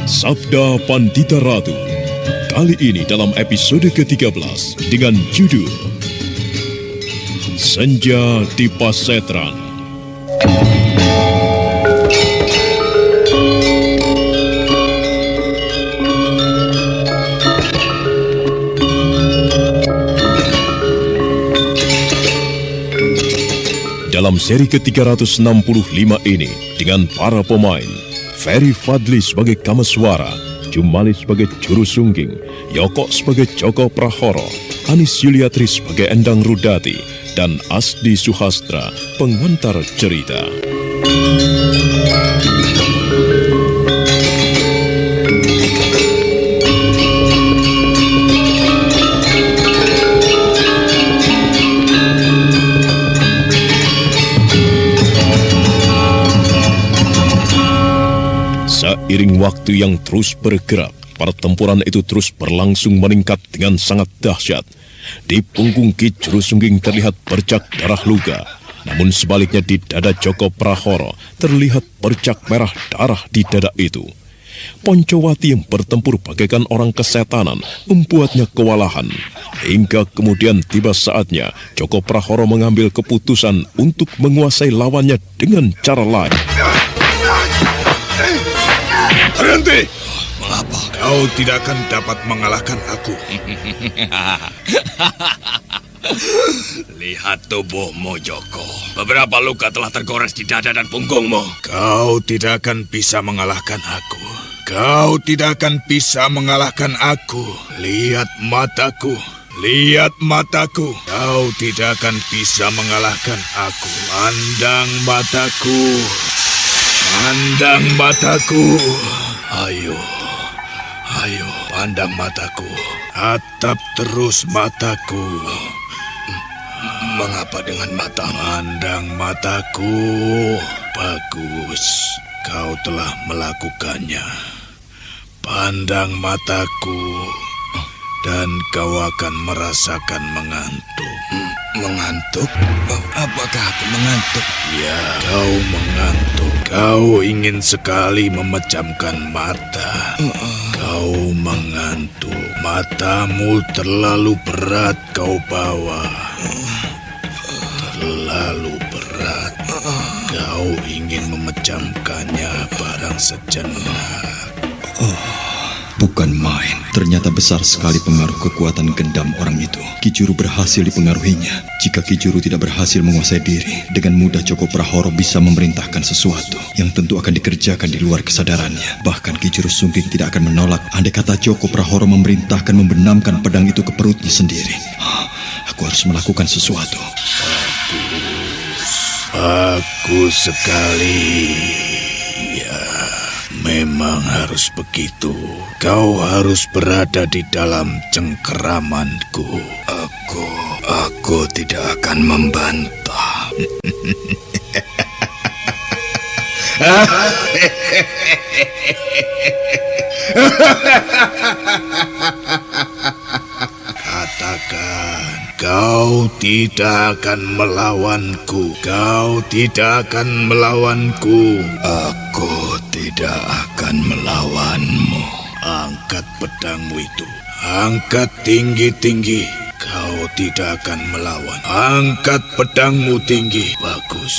Sabda Pandita Ratu. Kali ini dalam episode ke-13 dengan judul Senja di Pasetran. Dalam seri ke-365 ini dengan para pemain Ferry Fadli sebagai Kameswara, Jumali sebagai Juru Sungging, Yoko sebagai Joko Prahoro, Anis Yuliatri sebagai Endang Rudati, dan Asdi Suhastra, pengantar cerita. Seiring waktu yang terus bergerak, pertempuran itu terus berlangsung meningkat dengan sangat dahsyat. Di punggung Ki Juru Sungging terlihat bercak darah luka, namun sebaliknya di dada Joko Prahoro terlihat bercak merah darah di dada itu. Poncowati yang bertempur bagaikan orang kesetanan membuatnya kewalahan. Hingga kemudian tiba saatnya Joko Prahoro mengambil keputusan untuk menguasai lawannya dengan cara lain. Berhenti! Mengapa? Kau tidak akan dapat mengalahkan aku. Lihat tubuhmu, Joko. Beberapa luka telah tergores di dada dan punggungmu. Kau tidak akan bisa mengalahkan aku. Kau tidak akan bisa mengalahkan aku. Lihat mataku. Lihat mataku. Kau tidak akan bisa mengalahkan aku. Pandang mataku. Pandang mataku. Ayo, pandang mataku. Tatap terus mataku. Mengapa dengan mata? Pandang mataku. Bagus, kau telah melakukannya. Pandang mataku, dan kau akan merasakan mengantuk. Mengantuk? Apakah aku mengantuk? Ya, kau mengantuk. Kau ingin sekali memejamkan mata. Kau mengantuk. Matamu terlalu berat kau bawa. Terlalu berat. Kau ingin memejamkannya barang sejenak. Bukan main. Ternyata besar sekali pengaruh kekuatan gendam orang itu. Ki Juru berhasil dipengaruhinya. Jika Ki Juru tidak berhasil menguasai diri, dengan mudah Joko Prahoro bisa memerintahkan sesuatu yang tentu akan dikerjakan di luar kesadarannya. Bahkan Ki Juru Sungging tidak akan menolak andai kata Joko Prahoro memerintahkan membenamkan pedang itu ke perutnya sendiri. Aku harus melakukan sesuatu. Bagus sekali. Ya, memang harus begitu. Kau harus berada di dalam cengkeramanku. Aku tidak akan membantah. Katakan, kau tidak akan melawanku. Kau tidak akan melawanku. Aku tidak akan melawanmu. Angkat pedangmu itu. Angkat tinggi-tinggi. Kau tidak akan melawan. Angkat pedangmu tinggi. Bagus.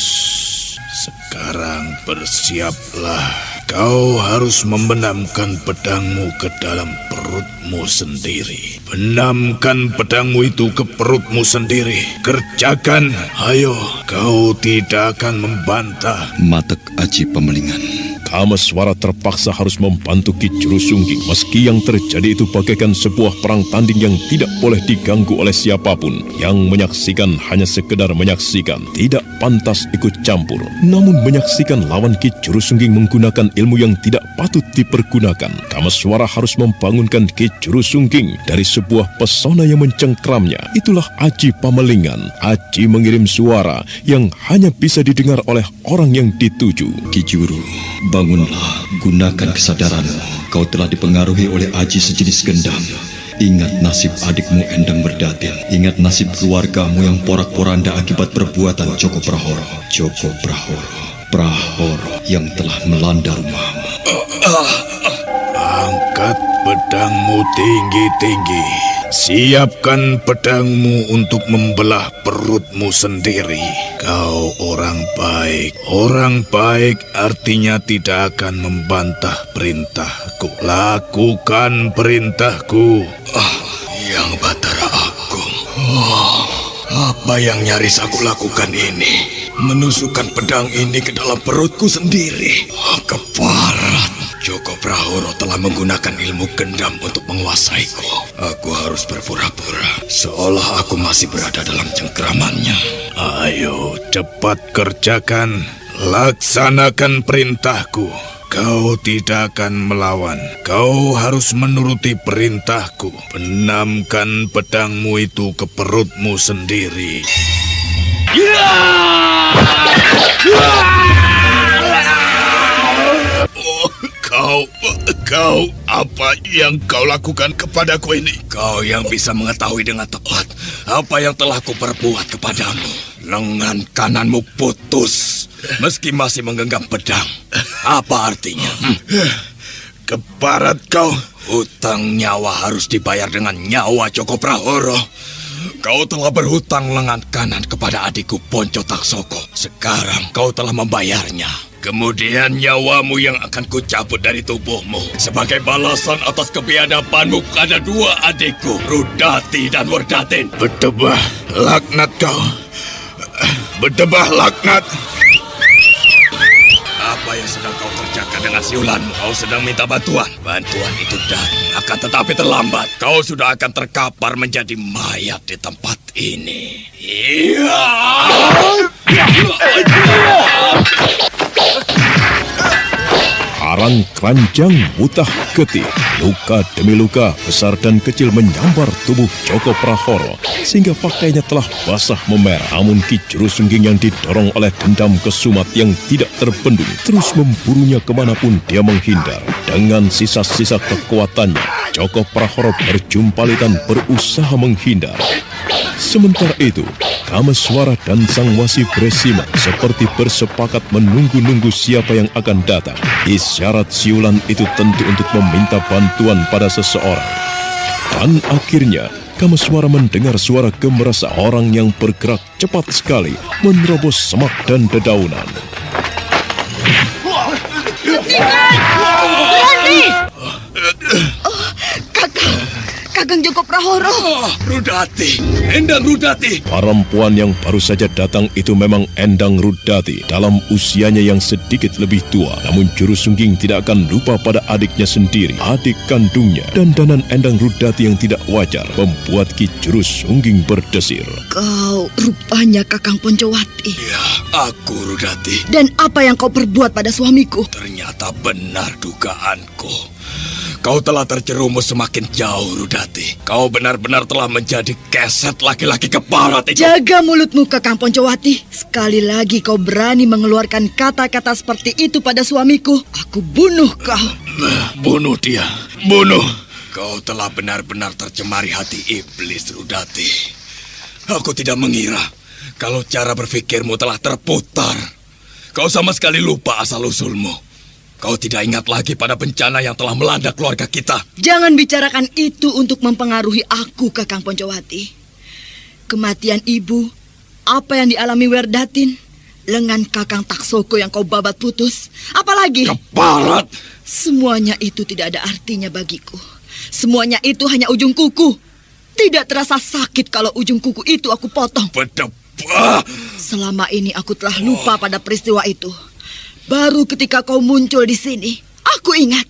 Sekarang bersiaplah. Kau harus membenamkan pedangmu ke dalam perutmu sendiri. Benamkan pedangmu itu ke perutmu sendiri. Kerjakan. Ayo, kau tidak akan membantah. Matek Aji Pemelingan. Kameswara terpaksa harus membantu Ki Juru Sungging. Meski yang terjadi itu bagaikan sebuah perang tanding yang tidak boleh diganggu oleh siapapun. Yang menyaksikan hanya sekedar menyaksikan, tidak pantas ikut campur. Namun menyaksikan lawan Ki Juru Sungging menggunakan ilmu yang tidak patut dipergunakan, Kameswara harus membangunkan Ki Juru Sungging dari sebuah pesona yang mencengkramnya. Itulah Aji Pamelingan. Aji mengirim suara yang hanya bisa didengar oleh orang yang dituju. Ki Juru, bangunlah, gunakan kesadaranmu. Kau telah dipengaruhi oleh aji sejenis gendam. Ingat nasib adikmu Endang Berdatil. Ingat nasib keluargamu yang porak-poranda akibat perbuatan Joko Prahoro. Joko Prahoro yang telah melanda rumahmu. Angkat pedangmu tinggi-tinggi. Siapkan pedangmu untuk membelah perutmu sendiri. Kau orang baik. Orang baik artinya tidak akan membantah perintahku. Lakukan perintahku. Yang Batara Agung. Apa yang nyaris aku lakukan ini? Menusukkan pedang ini ke dalam perutku sendiri. Keparat. Joko Prahoro telah menggunakan ilmu gendam untuk menguasaiku. Aku harus berpura-pura seolah aku masih berada dalam cengkeramannya. Ayo, cepat kerjakan. Laksanakan perintahku. Kau tidak akan melawan. Kau harus menuruti perintahku. Benamkan pedangmu itu ke perutmu sendiri. Kau, apa yang kau lakukan kepadaku ini? Kau yang bisa mengetahui dengan tepat apa yang telah kuperbuat kepadamu. Lengan kananmu putus, meski masih menggenggam pedang. Apa artinya? Keparat kau. Hutang nyawa harus dibayar dengan nyawa, Joko Prahoro. Kau telah berhutang lengan kanan kepada adikku Ponco Taksoko. Sekarang kau telah membayarnya. Kemudian nyawamu yang akan kucabut dari tubuhmu sebagai balasan atas kebiadabanmu kepada dua adikku, Rudati dan Werdatin. Berdebah laknat kau. Berdebah laknat. Apa yang sedang kau kerjakan dengan siulanmu? Kau sedang minta bantuan. Bantuan itu datang, akan tetapi terlambat. Kau sudah akan terkapar menjadi mayat di tempat ini. Iya. Arang keranjang mutah getih. Luka demi luka besar dan kecil menyambar tubuh Joko Prahoro sehingga pakainya telah basah memerah. Namun Ki Jurusungging yang didorong oleh dendam kesumat yang tidak terbendung terus memburunya kemanapun dia menghindar. Dengan sisa-sisa kekuatannya, Joko Prahoro berjumpali dan berusaha menghindar. Sementara itu, Kameswara dan Sang Wasi Bresima seperti bersepakat menunggu-nunggu siapa yang akan datang. Isyarat siulan itu tentu untuk meminta bantuan pada seseorang. Dan akhirnya, Kameswara mendengar suara gemerasa orang yang bergerak cepat sekali menerobos semak dan dedaunan. Berhenti! Kakang Joko Prahoro. Rudati, Endang Rudati. Perempuan yang baru saja datang itu memang Endang Rudati. Dalam usianya yang sedikit lebih tua, namun Jurusungging tidak akan lupa pada adiknya sendiri, adik kandungnya. Dandanan Endang Rudati yang tidak wajar membuat Ki Jurusungging berdesir. Kau rupanya Kakang Poncowati. Ya, aku Rudati. Dan apa yang kau perbuat pada suamiku? Ternyata benar dugaanku. Kau telah terjerumus semakin jauh, Rudati. Kau benar-benar telah menjadi keset laki-laki keparat itu. Jaga mulutmu, Kakang Poncowati. Sekali lagi kau berani mengeluarkan kata-kata seperti itu pada suamiku, aku bunuh kau. Bunuh dia, bunuh. Kau telah benar-benar tercemari hati iblis, Rudati. Aku tidak mengira kalau cara berpikirmu telah terputar. Kau sama sekali lupa asal-usulmu. Kau tidak ingat lagi pada bencana yang telah melanda keluarga kita. Jangan bicarakan itu untuk mempengaruhi aku, Kakang Poncowati. Kematian ibu, apa yang dialami Werdatin, lengan Kakang Taksoko yang kau babat putus, apalagi... Keparat! Semuanya itu tidak ada artinya bagiku. Semuanya itu hanya ujung kuku. Tidak terasa sakit kalau ujung kuku itu aku potong. Berdebah! Selama ini aku telah lupa pada peristiwa itu. Baru ketika kau muncul di sini, aku ingat.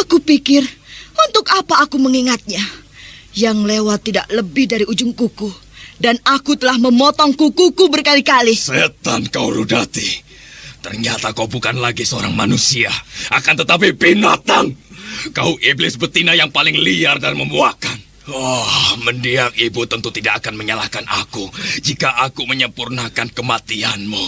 Aku pikir, untuk apa aku mengingatnya? Yang lewat tidak lebih dari ujung kuku. Dan aku telah memotong kukuku berkali-kali. Setan kau, Rudati. Ternyata kau bukan lagi seorang manusia. Akan tetapi binatang. Kau iblis betina yang paling liar dan memuakkan. Mendiang ibu tentu tidak akan menyalahkan aku jika aku menyempurnakan kematianmu.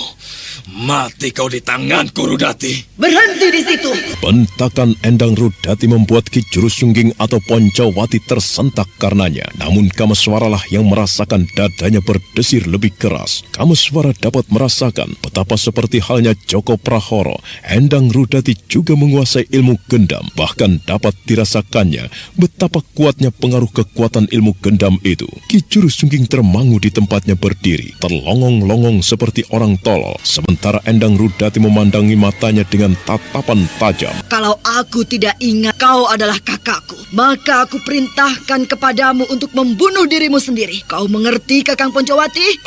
Mati kau di tanganku, Rudati. Berhenti di situ. Bentakan Endang Rudati membuat Ki Jurusungging atau Poncowati tersentak karenanya. Namun Kameswaralah yang merasakan dadanya berdesir lebih keras. Kameswara dapat merasakan betapa seperti halnya Joko Prahoro, Endang Rudati juga menguasai ilmu gendam. Bahkan dapat dirasakannya betapa kuatnya pengaruh kekuatan ilmu gendam itu. Ki Jurusungging termangu di tempatnya berdiri, terlongong-longong seperti orang tolol. Sementara Endang Rudati memandangi matanya dengan tatapan tajam. Kalau aku tidak ingat kau adalah kakakku, maka aku perintahkan kepadamu untuk membunuh dirimu sendiri. Kau mengerti, Kakang Poncowati?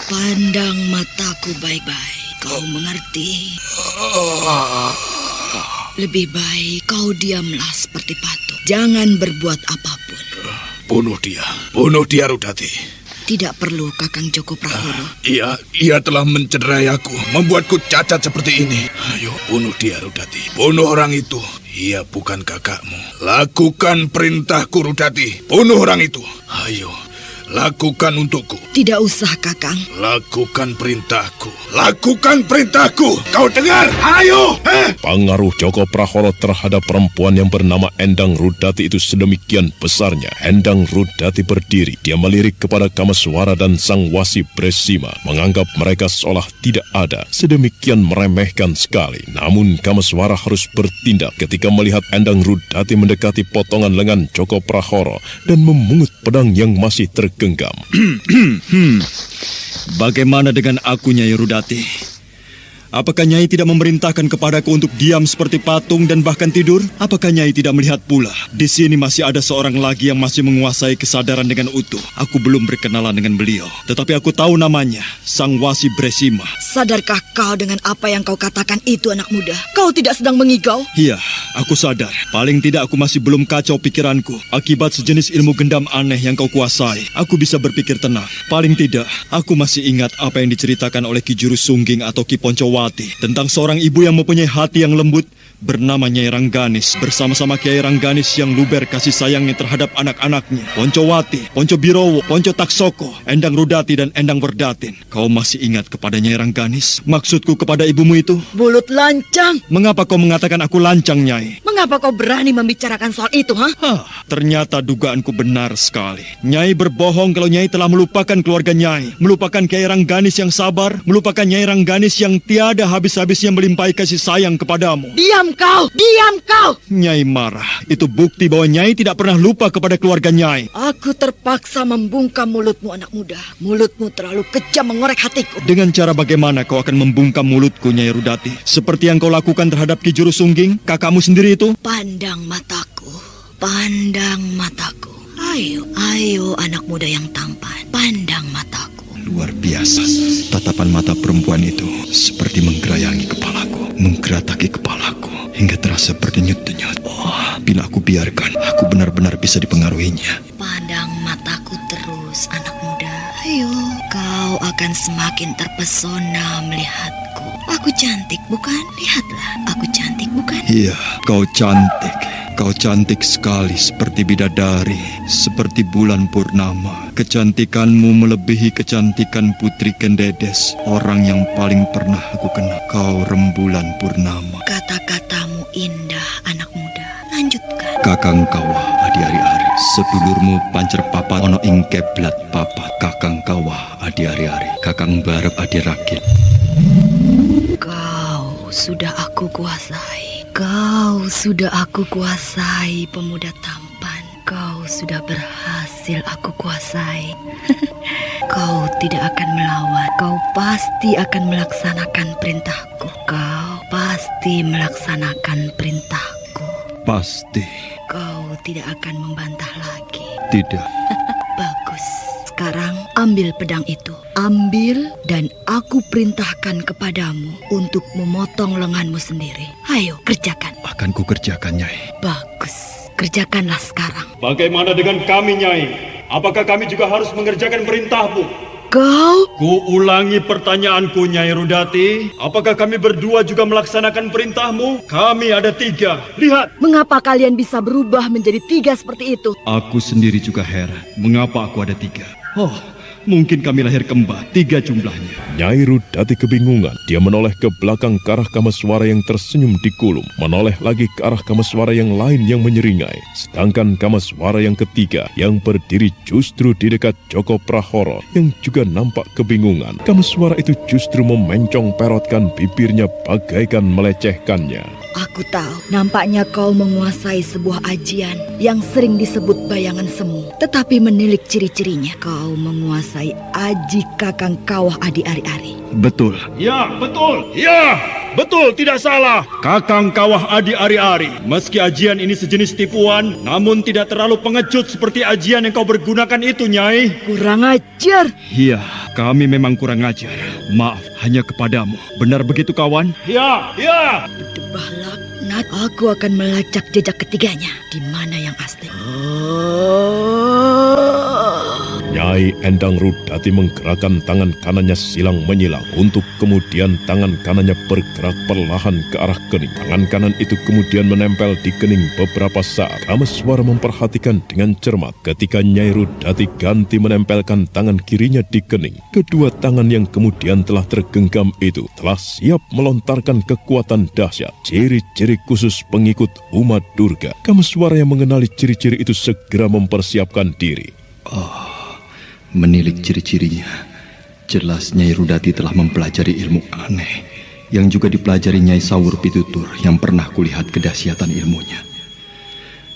Pandang mataku baik-baik. Kau mengerti? Lebih baik kau diamlah seperti patung. Jangan berbuat apapun. Bunuh dia, Rudati. Tidak perlu, Kakang Joko Prahoro. Ia telah mencederai aku, membuatku cacat seperti ini. Ayo, bunuh dia, Rudati. Bunuh orang itu. Ia bukan kakakmu. Lakukan perintahku, Rudati. Bunuh orang itu. Ayo, lakukan untukku. Tidak usah, Kakang. Lakukan perintahku. Lakukan perintahku. Kau dengar? Ayo! Pengaruh Joko Prahoro terhadap perempuan yang bernama Endang Rudati itu sedemikian besarnya. Endang Rudati berdiri. Dia melirik kepada Kameswara dan Sang Wasi Bresima, menganggap mereka seolah tidak ada. Sedemikian meremehkan sekali. Namun Kameswara harus bertindak ketika melihat Endang Rudati mendekati potongan lengan Joko Prahoro dan memungut pedang yang masih tergenggam. Bagaimana dengan aku, Nyai Rudati? Apakah Nyai tidak memerintahkan kepadaku untuk diam seperti patung dan bahkan tidur? Apakah Nyai tidak melihat pula? Di sini masih ada seorang lagi yang masih menguasai kesadaran dengan utuh. Aku belum berkenalan dengan beliau, tetapi aku tahu namanya, Sang Wasi Bresima. Sadarkah kau dengan apa yang kau katakan itu, anak muda? Kau tidak sedang mengigau? Iya, aku sadar. Paling tidak aku masih belum kacau pikiranku. Akibat sejenis ilmu gendam aneh yang kau kuasai, aku bisa berpikir tenang. Paling tidak, aku masih ingat apa yang diceritakan oleh Ki Jurusungging atau Ki Poncowati tentang seorang ibu yang mempunyai hati yang lembut bernama Nyai Rangganis bersama-sama Kiai Rangganis yang luber kasih sayangnya terhadap anak-anaknya, Poncowati, Ponco Birowo, Ponco Taksoko, Endang Rudati dan Endang Werdatin. Kau masih ingat kepada Nyai Rangganis? Maksudku kepada ibumu itu? Mulut lancang. Mengapa kau mengatakan aku lancang, Nyai? Mengapa kau berani membicarakan soal itu, ha? Ternyata dugaanku benar sekali. Nyai berbohong kalau Nyai telah melupakan keluarga Nyai, melupakan Kiai Rangganis yang sabar, melupakan Nyai Rangganis yang tiada habis-habisnya melimpahi kasih sayang kepadamu. Diam kau! Nyai marah. Itu bukti bahwa Nyai tidak pernah lupa kepada keluarga Nyai. Aku terpaksa membungkam mulutmu, anak muda. Mulutmu terlalu kejam mengorek hatiku. Dengan cara bagaimana kau akan membungkam mulutku, Nyai Rudati? Seperti yang kau lakukan terhadap Ki Jurusungging, kakakmu sendiri itu? Pandang mataku. Ayo anak muda yang tampan. Pandang mataku. Luar biasa. Tatapan mata perempuan itu seperti menggerayangi kepalaku, menggerataki kepalaku, hingga terasa berdenyut-denyut. Bila aku biarkan, aku benar-benar bisa dipengaruhinya. Pandang mataku terus, anak muda. Ayo, kau akan semakin terpesona melihatku. Aku cantik, bukan? Lihatlah, aku cantik, bukan? Iya, kau cantik. Kau cantik sekali seperti bidadari, seperti bulan purnama. Kecantikanmu melebihi kecantikan Putri Kendedes, orang yang paling pernah aku kenal. Kau rembulan purnama. Kata-katamu indah, anak muda. Lanjutkan. Kakang Kawah Adi Ari-Ari, sedulurmu pancer papat ono ing keblat papat. Kakang Kawah Adi Ari-Ari, Kakang Barep Adi Rakit. Kau sudah aku kuasai. Kau sudah aku kuasai, pemuda tampan. Kau sudah berhasil aku kuasai. Kau tidak akan melawan. Kau pasti akan melaksanakan perintahku. Kau pasti melaksanakan perintahku. Pasti. Kau tidak akan membantah lagi. Tidak. Bagus. Sekarang ambil pedang itu. Ambil dan aku perintahkan kepadamu untuk memotong lenganmu sendiri. Ayo, kerjakan. Akan ku kerjakan, Nyai. Bagus. Kerjakanlah sekarang. Bagaimana dengan kami, Nyai? Apakah kami juga harus mengerjakan perintahmu? Kau? Ku ulangi pertanyaanku, Nyai Rudati. Apakah kami berdua juga melaksanakan perintahmu? Kami ada 3. Lihat. Mengapa kalian bisa berubah menjadi 3 seperti itu? Aku sendiri juga heran. Mengapa aku ada 3? Oh, mungkin kami lahir kembar, 3 jumlahnya. Nyai Rudati kebingungan. Dia menoleh ke belakang ke arah Kameswara yang tersenyum di kulum. Menoleh lagi ke arah Kameswara yang lain yang menyeringai. Sedangkan Kameswara yang ketiga yang berdiri justru di dekat Joko Prahoro yang juga nampak kebingungan. Kameswara itu justru memencong perotkan bibirnya bagaikan melecehkannya. Aku tahu, nampaknya kau menguasai sebuah ajian yang sering disebut bayangan semu. Tetapi menilik ciri-cirinya, kau menguasai aji Kakang Kawah Adi Ari-Ari. Betul. Ya, betul. Ya, betul, tidak salah. Kakang Kawah Adi Ari-Ari. Meski ajian ini sejenis tipuan, namun tidak terlalu pengecut seperti ajian yang kau pergunakan itu, Nyai. Kurang ajar. Iya, kami memang kurang ajar. Maaf, hanya kepadamu. Benar begitu, kawan? Ya, ya. Berdebah laknat, aku akan melacak jejak ketiganya. Di mana yang asli? Nyai Endang Rudati menggerakkan tangan kanannya silang menyilang untuk kemudian tangan kanannya bergerak perlahan ke arah kening. Tangan kanan itu kemudian menempel di kening beberapa saat. Kameswara memperhatikan dengan cermat ketika Nyai Rudati ganti menempelkan tangan kirinya di kening. Kedua tangan yang kemudian telah tergenggam itu telah siap melontarkan kekuatan dahsyat. Ciri-ciri khusus pengikut umat Durga. Kameswara yang mengenali ciri-ciri itu segera mempersiapkan diri. Menilik ciri-cirinya, jelas Nyai Rudati telah mempelajari ilmu aneh yang juga dipelajari Nyai Sawur Pitutur yang pernah kulihat kedahsyatan ilmunya.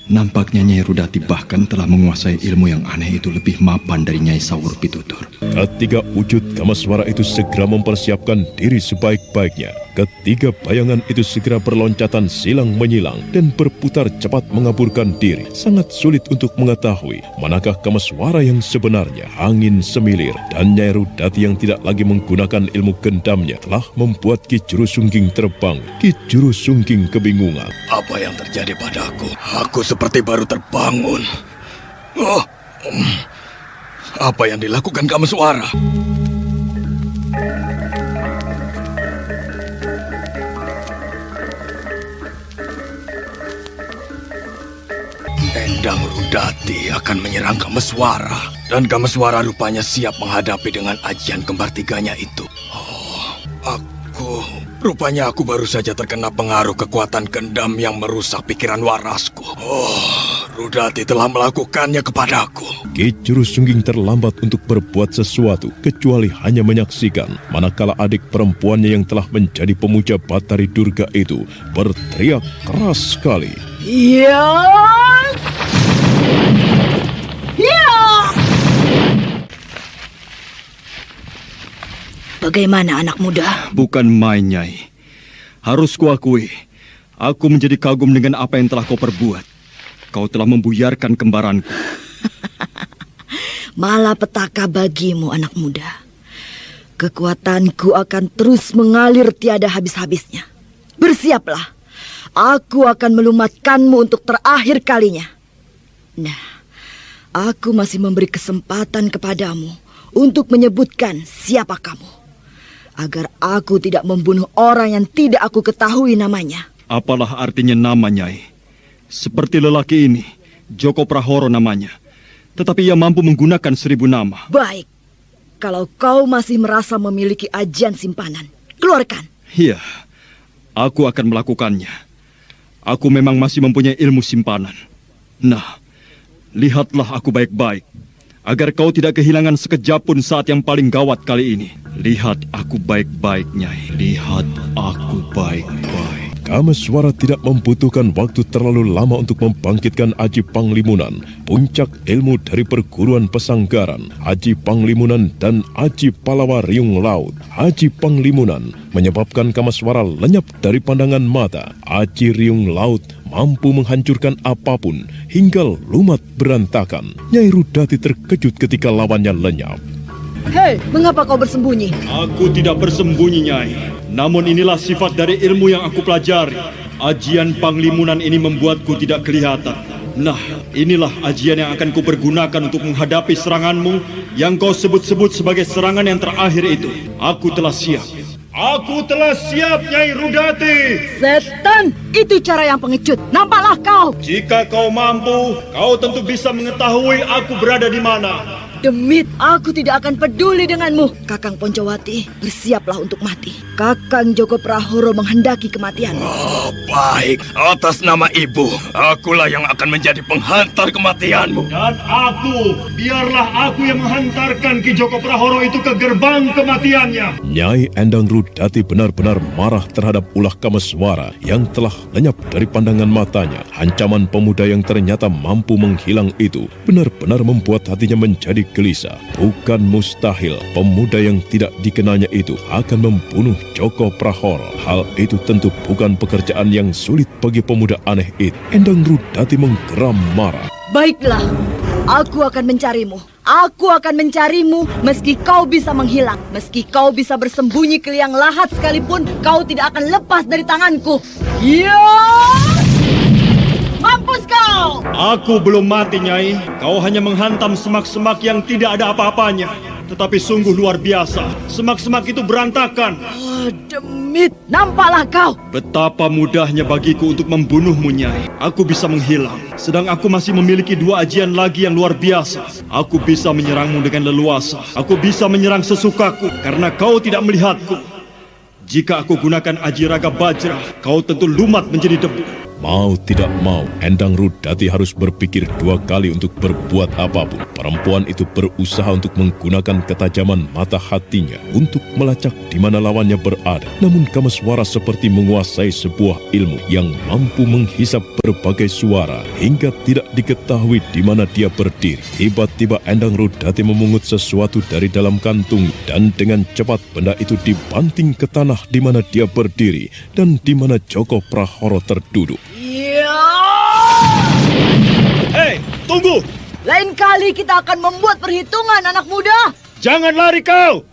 Nampaknya Nyai Rudati bahkan telah menguasai ilmu yang aneh itu lebih mapan dari Nyai Sawur Pitutur. Ketiga wujud Kameswara itu segera mempersiapkan diri sebaik-baiknya. Ketiga bayangan itu segera berloncatan silang menyilang dan berputar cepat mengaburkan diri. Sangat sulit untuk mengetahui manakah Kameswara yang sebenarnya. Angin semilir dan Nyai Rudati yang tidak lagi menggunakan ilmu gendamnya telah membuat Ki Juru Sungging terbang. Ki Juru Sungging kebingungan. Apa yang terjadi padaku? Aku seperti baru terbangun. Apa yang dilakukan Kameswara? Endang Rudati akan menyerang Kameswara. Dan Kameswara rupanya siap menghadapi dengan ajian kembar tiganya itu. Rupanya aku baru saja terkena pengaruh kekuatan gendam yang merusak pikiran warasku. Rudati telah melakukannya kepadaku. Ki Juru Sungging terlambat untuk berbuat sesuatu, kecuali hanya menyaksikan manakala adik perempuannya yang telah menjadi pemuja Batari Durga itu berteriak keras sekali. Ya! Ya! Bagaimana anak muda? Bukan main, Nyai. Harus kuakui, aku menjadi kagum dengan apa yang telah kau perbuat. Kau telah membuyarkan kembaranku. Malapetaka bagimu, anak muda. Kekuatanku akan terus mengalir tiada habis-habisnya. Bersiaplah. Aku akan melumatkanmu untuk terakhir kalinya. Nah, aku masih memberi kesempatan kepadamu untuk menyebutkan siapa kamu. Agar aku tidak membunuh orang yang tidak aku ketahui namanya. Apalah artinya nama, Nyai? Seperti lelaki ini, Joko Prahoro namanya. Tetapi ia mampu menggunakan 1000 nama. Baik, kalau kau masih merasa memiliki ajian simpanan, keluarkan. Iya, aku akan melakukannya. Aku memang masih mempunyai ilmu simpanan. Nah, lihatlah aku baik-baik, agar kau tidak kehilangan sekejap pun saat yang paling gawat kali ini. Lihat aku baik-baik, Nyai. Lihat aku baik-baik. Kameswara tidak membutuhkan waktu terlalu lama untuk membangkitkan Aji Panglimunan, puncak ilmu dari perguruan Pesanggaran. Aji Panglimunan dan Aji Palawa Riung Laut. Aji Panglimunan menyebabkan Kameswara lenyap dari pandangan mata. Aji Riung Laut mampu menghancurkan apapun hingga lumat berantakan. Nyai Rudati terkejut ketika lawannya lenyap. Hei, mengapa kau bersembunyi? Aku tidak bersembunyi, Nyai. Namun inilah sifat dari ilmu yang aku pelajari. Ajian Panglimunan ini membuatku tidak kelihatan. Nah, inilah ajian yang akan kupergunakan untuk menghadapi seranganmu yang kau sebut-sebut sebagai serangan yang terakhir itu. Aku telah siap. Aku telah siap, Nyai Rudati. Setan, itu cara yang pengecut. Nampaklah kau. Jika kau mampu, kau tentu bisa mengetahui aku berada di mana. Demit, aku tidak akan peduli denganmu. Kakang Poncowati, bersiaplah untuk mati. Kakang Joko Prahoro menghendaki kematian. Oh, baik. Atas nama ibu, akulah yang akan menjadi penghantar kematianmu. Dan biarlah aku yang menghantarkan Ki Joko Prahoro itu ke gerbang kematiannya. Nyai Endang Rudati benar-benar marah terhadap ulah Kameswara yang telah lenyap dari pandangan matanya. Ancaman pemuda yang ternyata mampu menghilang itu benar-benar membuat hatinya menjadi gelisah. Bukan mustahil pemuda yang tidak dikenalnya itu akan membunuh Joko Prahoro. Hal itu tentu bukan pekerjaan yang sulit bagi pemuda aneh itu. Endang Rudati menggeram marah. Baiklah, aku akan mencarimu. Aku akan mencarimu meski kau bisa menghilang. Meski kau bisa bersembunyi ke liang lahat sekalipun, kau tidak akan lepas dari tanganku. Ya! Mampus kau! Aku belum mati, Nyai. Kau hanya menghantam semak-semak yang tidak ada apa-apanya. Tetapi sungguh luar biasa. Semak-semak itu berantakan. Oh, Demit, nampaklah kau. Betapa mudahnya bagiku untuk membunuhmu, Nyai. Aku bisa menghilang. Sedang aku masih memiliki 2 ajian lagi yang luar biasa. Aku bisa menyerangmu dengan leluasa. Aku bisa menyerang sesukaku karena kau tidak melihatku. Jika aku gunakan Aji Raga Bajra, kau tentu lumat menjadi debu. Mau tidak mau, Endang Rudati harus berpikir 2 kali untuk berbuat apapun. Perempuan itu berusaha untuk menggunakan ketajaman mata hatinya untuk melacak di mana lawannya berada. Namun Kameswara seperti menguasai sebuah ilmu yang mampu menghisap berbagai suara hingga tidak diketahui di mana dia berdiri. Tiba-tiba Endang Rudati memungut sesuatu dari dalam kantung dan dengan cepat benda itu dibanting ke tanah di mana dia berdiri dan di mana Joko Prahoro terduduk. Hei, tunggu! Lain kali kita akan membuat perhitungan, anak muda. Jangan lari kau!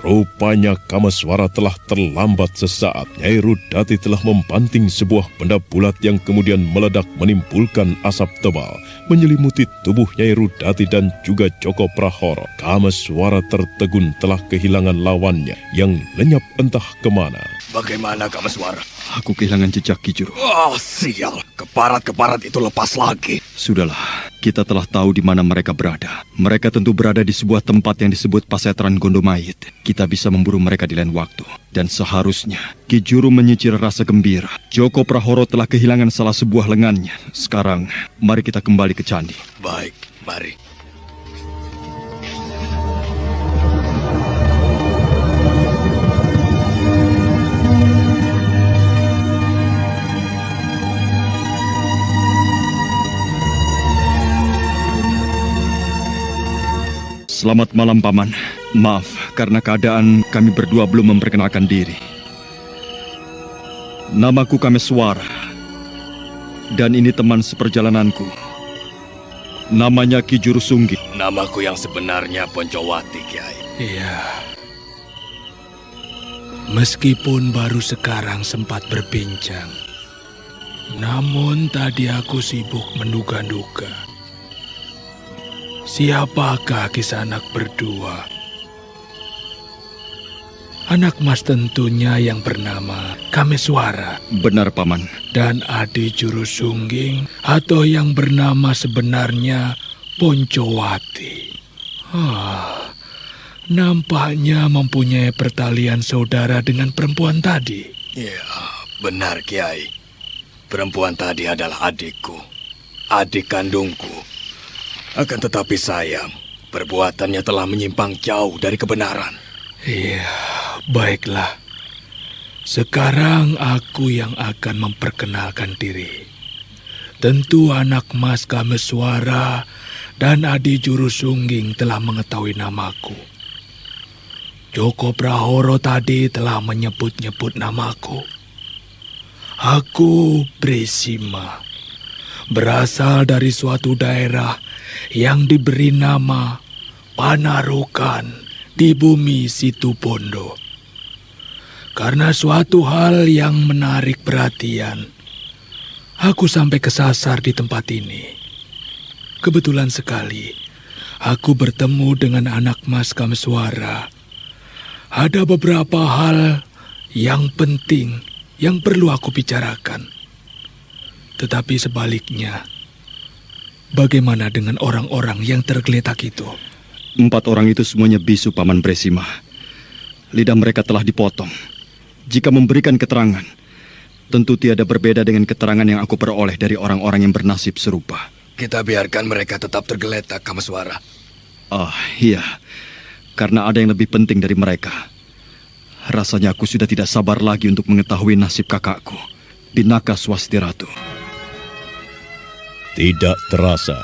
Rupanya Kameswara telah terlambat sesaat. Nyai Rudati telah membanting sebuah benda bulat yang kemudian meledak menimbulkan asap tebal, menyelimuti tubuh Nyai Rudati dan juga Joko Prahoro. Kameswara tertegun telah kehilangan lawannya yang lenyap entah kemana. Bagaimana Kameswara? Aku kehilangan jejak Ki Juru. Oh, sial. Keparat-keparat itu lepas lagi. Sudahlah, kita telah tahu di mana mereka berada. Mereka tentu berada di sebuah tempat yang disebut Pasetran Gondomayit. Kita bisa memburu mereka di lain waktu. Dan seharusnya Ki Juru menyicil rasa gembira. Joko Prahoro telah kehilangan salah sebuah lengannya. Sekarang, mari kita kembali ke candi. Baik, mari. Selamat malam, Paman. Maaf, karena keadaan kami berdua belum memperkenalkan diri. Namaku Kameswara. Dan ini teman seperjalananku. Namanya Ki Juru Sunggi. Namaku yang sebenarnya Poncowati, Kiai. Iya. Meskipun baru sekarang sempat berbincang, namun tadi aku sibuk menduga-duga. Siapakah Kisanak berdua? Anak mas tentunya yang bernama Kameswara. Benar, Paman. Dan Adi Juru Sungging atau yang bernama sebenarnya Poncowati. Nampaknya mempunyai pertalian saudara dengan perempuan tadi. Ya, benar Kiai. Perempuan tadi adalah adikku, adik kandungku. Akan tetapi sayang, perbuatannya telah menyimpang jauh dari kebenaran. Iya, baiklah. Sekarang aku yang akan memperkenalkan diri. Tentu anak mas Kameswara dan Adi Juru Sungging telah mengetahui namaku. Joko Prahoro tadi telah menyebut-nyebut namaku. Aku Bresima, berasal dari suatu daerah yang diberi nama Panarukan di bumi Situbondo. Karena suatu hal yang menarik perhatian, Aku sampai kesasar di tempat ini. Kebetulan sekali, aku bertemu dengan anak Mas Kameswara. Ada beberapa hal yang penting yang perlu aku bicarakan. Tetapi sebaliknya, bagaimana dengan orang-orang yang tergeletak itu? 4 orang itu semuanya bisu, Paman Bresima. Lidah mereka telah dipotong. Jika memberikan keterangan, tentu tiada berbeda dengan keterangan yang aku peroleh dari orang-orang yang bernasib serupa. Kita biarkan mereka tetap tergeletak, Kameswara. Iya. Karena ada yang lebih penting dari mereka. Rasanya aku sudah tidak sabar lagi untuk mengetahui nasib kakakku, Pinaka Swastiratu. Tidak terasa,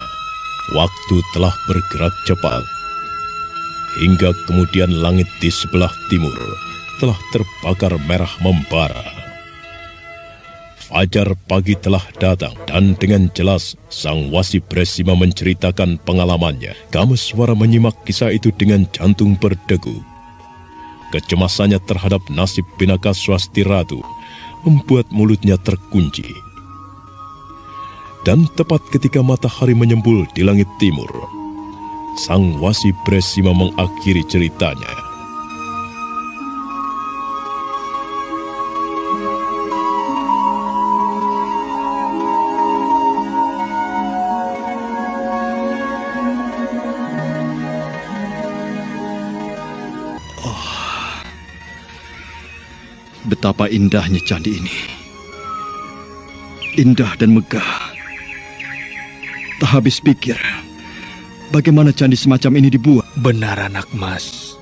waktu telah bergerak cepat. Hingga kemudian langit di sebelah timur telah terbakar merah membara. Fajar pagi telah datang dan dengan jelas Sang Wasi Bresima menceritakan pengalamannya. Kameswara menyimak kisah itu dengan jantung berdegup. Kecemasannya terhadap nasib Pinaka Swastiratu membuat mulutnya terkunci. Dan tepat ketika matahari menyembul di langit timur, Sang Wasi Bresima mengakhiri ceritanya. Betapa indahnya candi ini. Indah dan megah. Tak habis pikir, bagaimana candi semacam ini dibuat? Benar, anak Mas.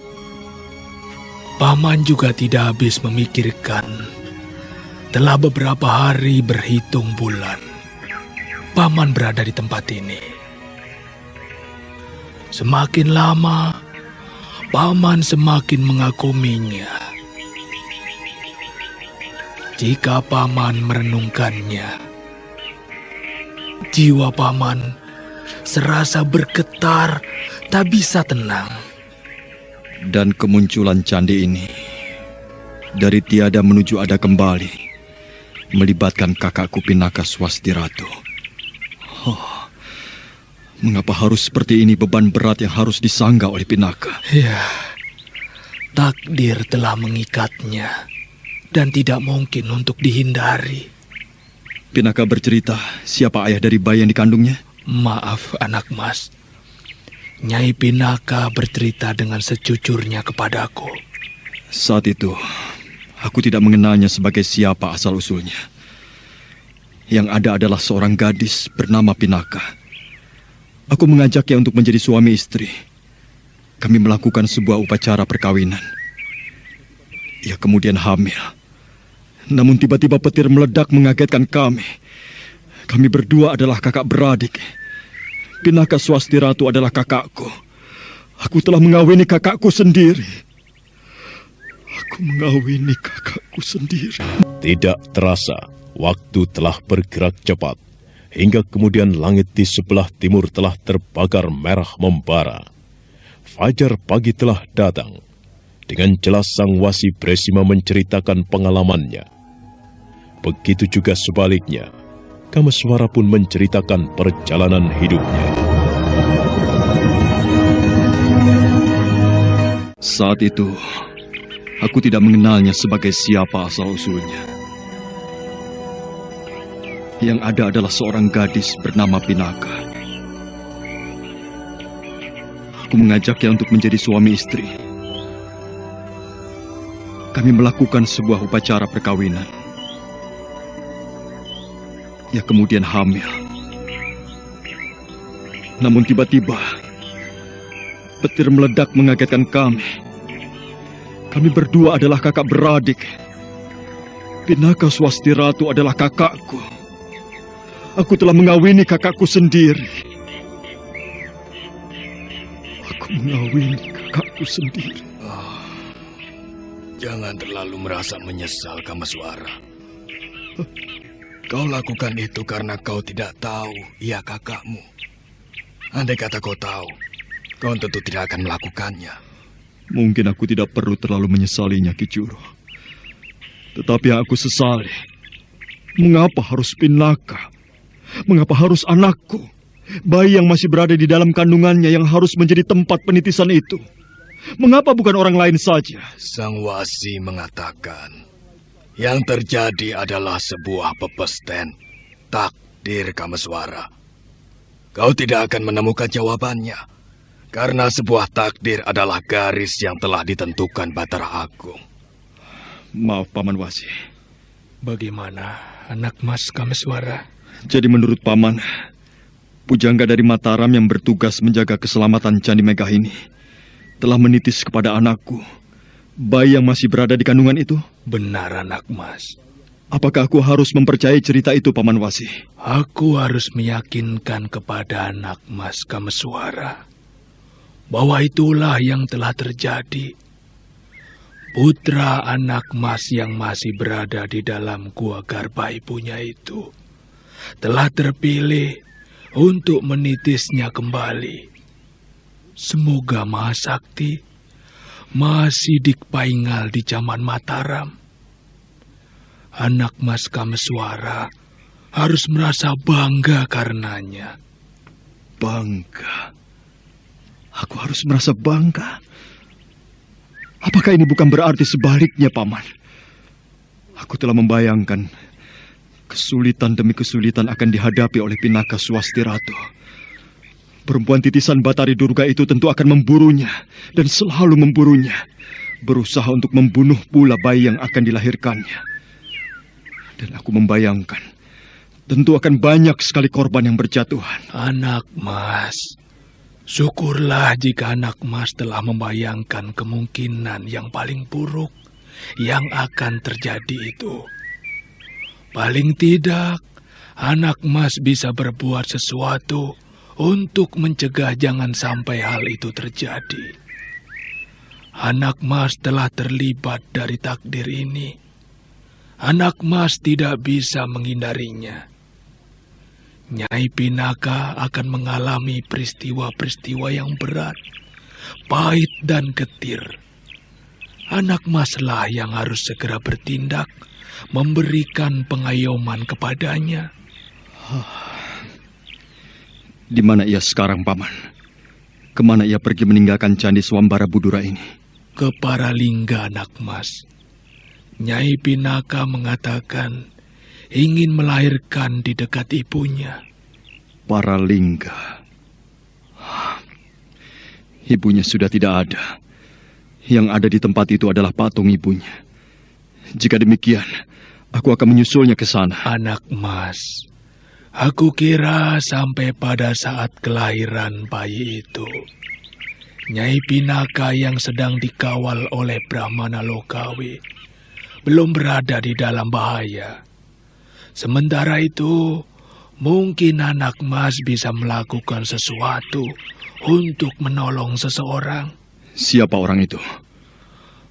Paman juga tidak habis memikirkan. Telah beberapa hari berhitung bulan, Paman berada di tempat ini. Semakin lama, Paman semakin mengaguminya. Jika Paman merenungkannya, jiwa Paman serasa bergetar, tak bisa tenang. Dan kemunculan candi ini, dari tiada menuju ada kembali, melibatkan kakakku Pinaka Swastiratu. Mengapa harus seperti ini beban berat yang harus disangga oleh Pinaka? Ya, takdir telah mengikatnya. Dan tidak mungkin untuk dihindari. Pinaka bercerita siapa ayah dari bayi yang dikandungnya? Maaf, anak Mas. Nyai Pinaka bercerita dengan sejujurnya kepadaku. Saat itu, aku tidak mengenalnya sebagai siapa asal-usulnya. Yang ada adalah seorang gadis bernama Pinaka. Aku mengajaknya untuk menjadi suami istri. Kami melakukan sebuah upacara perkawinan. Ia kemudian hamil. Namun tiba-tiba petir meledak mengagetkan kami. Kami berdua adalah kakak beradik. Pinaka Swastiratu adalah kakakku. Aku telah mengawini kakakku sendiri. Aku mengawini kakakku sendiri. Tidak terasa, waktu telah bergerak cepat. Hingga kemudian langit di sebelah timur telah terbakar merah membara. Fajar pagi telah datang. Dengan jelas Sang Wasi Bresima menceritakan pengalamannya. Begitu juga sebaliknya, Kameswara pun menceritakan perjalanan hidupnya. Saat itu, aku tidak mengenalnya sebagai siapa asal-usulnya. Yang ada adalah seorang gadis bernama Pinaka. Aku mengajaknya untuk menjadi suami istri. Kami melakukan sebuah upacara perkawinan. Ia kemudian hamil. Namun tiba-tiba, petir meledak mengagetkan kami. Kami berdua adalah kakak beradik. Pinaka Swastiratu adalah kakakku. Aku telah mengawini kakakku sendiri. Aku mengawini kakakku sendiri. Jangan terlalu merasa menyesal, Kameswara. Kau lakukan itu karena kau tidak tahu ia kakakmu. Andai kata kau tahu, kau tentu tidak akan melakukannya. Mungkin aku tidak perlu terlalu menyesalinya, Ki Juru. Tetapi yang aku sesali, Mengapa harus Pinaka? Mengapa harus anakku? Bayi yang masih berada di dalam kandungannya yang harus menjadi tempat penitisan itu. Mengapa bukan orang lain saja? Sang Wasi mengatakan, yang terjadi adalah sebuah pepesten, takdir Kameswara. Kau tidak akan menemukan jawabannya, karena sebuah takdir adalah garis yang telah ditentukan Batara Agung. Maaf, Paman Wasi. Bagaimana anak Mas Kameswara? Jadi menurut Paman, pujangga dari Mataram yang bertugas menjaga keselamatan Candi Megah ini telah menitis kepada anakku, bayi yang masih berada di kandungan itu. Benar, anak Mas. Apakah aku harus mempercayai cerita itu, Paman Wasi? Aku harus meyakinkan kepada anak Mas Kameswara bahwa itulah yang telah terjadi. Putra anak Mas yang masih berada di dalam gua garba ibunya itu telah terpilih untuk menitisnya kembali. Semoga Mahasakti masih dikpaingal di zaman Mataram. Anak Mas Kameswara harus merasa bangga karenanya. Bangga? Aku harus merasa bangga? Apakah ini bukan berarti sebaliknya, Paman? Aku telah membayangkan kesulitan demi kesulitan akan dihadapi oleh Pinaka Swasti Ratu. Perempuan titisan Batari Durga itu tentu akan memburunya dan selalu memburunya, berusaha untuk membunuh pula bayi yang akan dilahirkannya. Dan aku membayangkan tentu akan banyak sekali korban yang berjatuhan. Anak Mas, syukurlah jika anak Mas telah membayangkan kemungkinan yang paling buruk yang akan terjadi itu. Paling tidak, anak Mas bisa berbuat sesuatu untuk mencegah jangan sampai hal itu terjadi. Anak Mas telah terlibat dari takdir ini. Anak Mas tidak bisa menghindarinya. Nyai Pinaka akan mengalami peristiwa-peristiwa yang berat, pahit dan getir. Anak Maslah yang harus segera bertindak, memberikan pengayoman kepadanya. Di mana ia sekarang, Paman? Kemana ia pergi meninggalkan Candi Swambara Budura ini? Ke Paralingga, anak Mas. Nyai Pinaka mengatakan ingin melahirkan di dekat ibunya. Paralingga. Ibunya sudah tidak ada. Yang ada di tempat itu adalah patung ibunya. Jika demikian, aku akan menyusulnya ke sana. Anak Mas, aku kira sampai pada saat kelahiran bayi itu, Nyai Pinaka yang sedang dikawal oleh Brahmana Lokawi belum berada di dalam bahaya. Sementara itu, mungkin anak Mas bisa melakukan sesuatu untuk menolong seseorang. Siapa orang itu?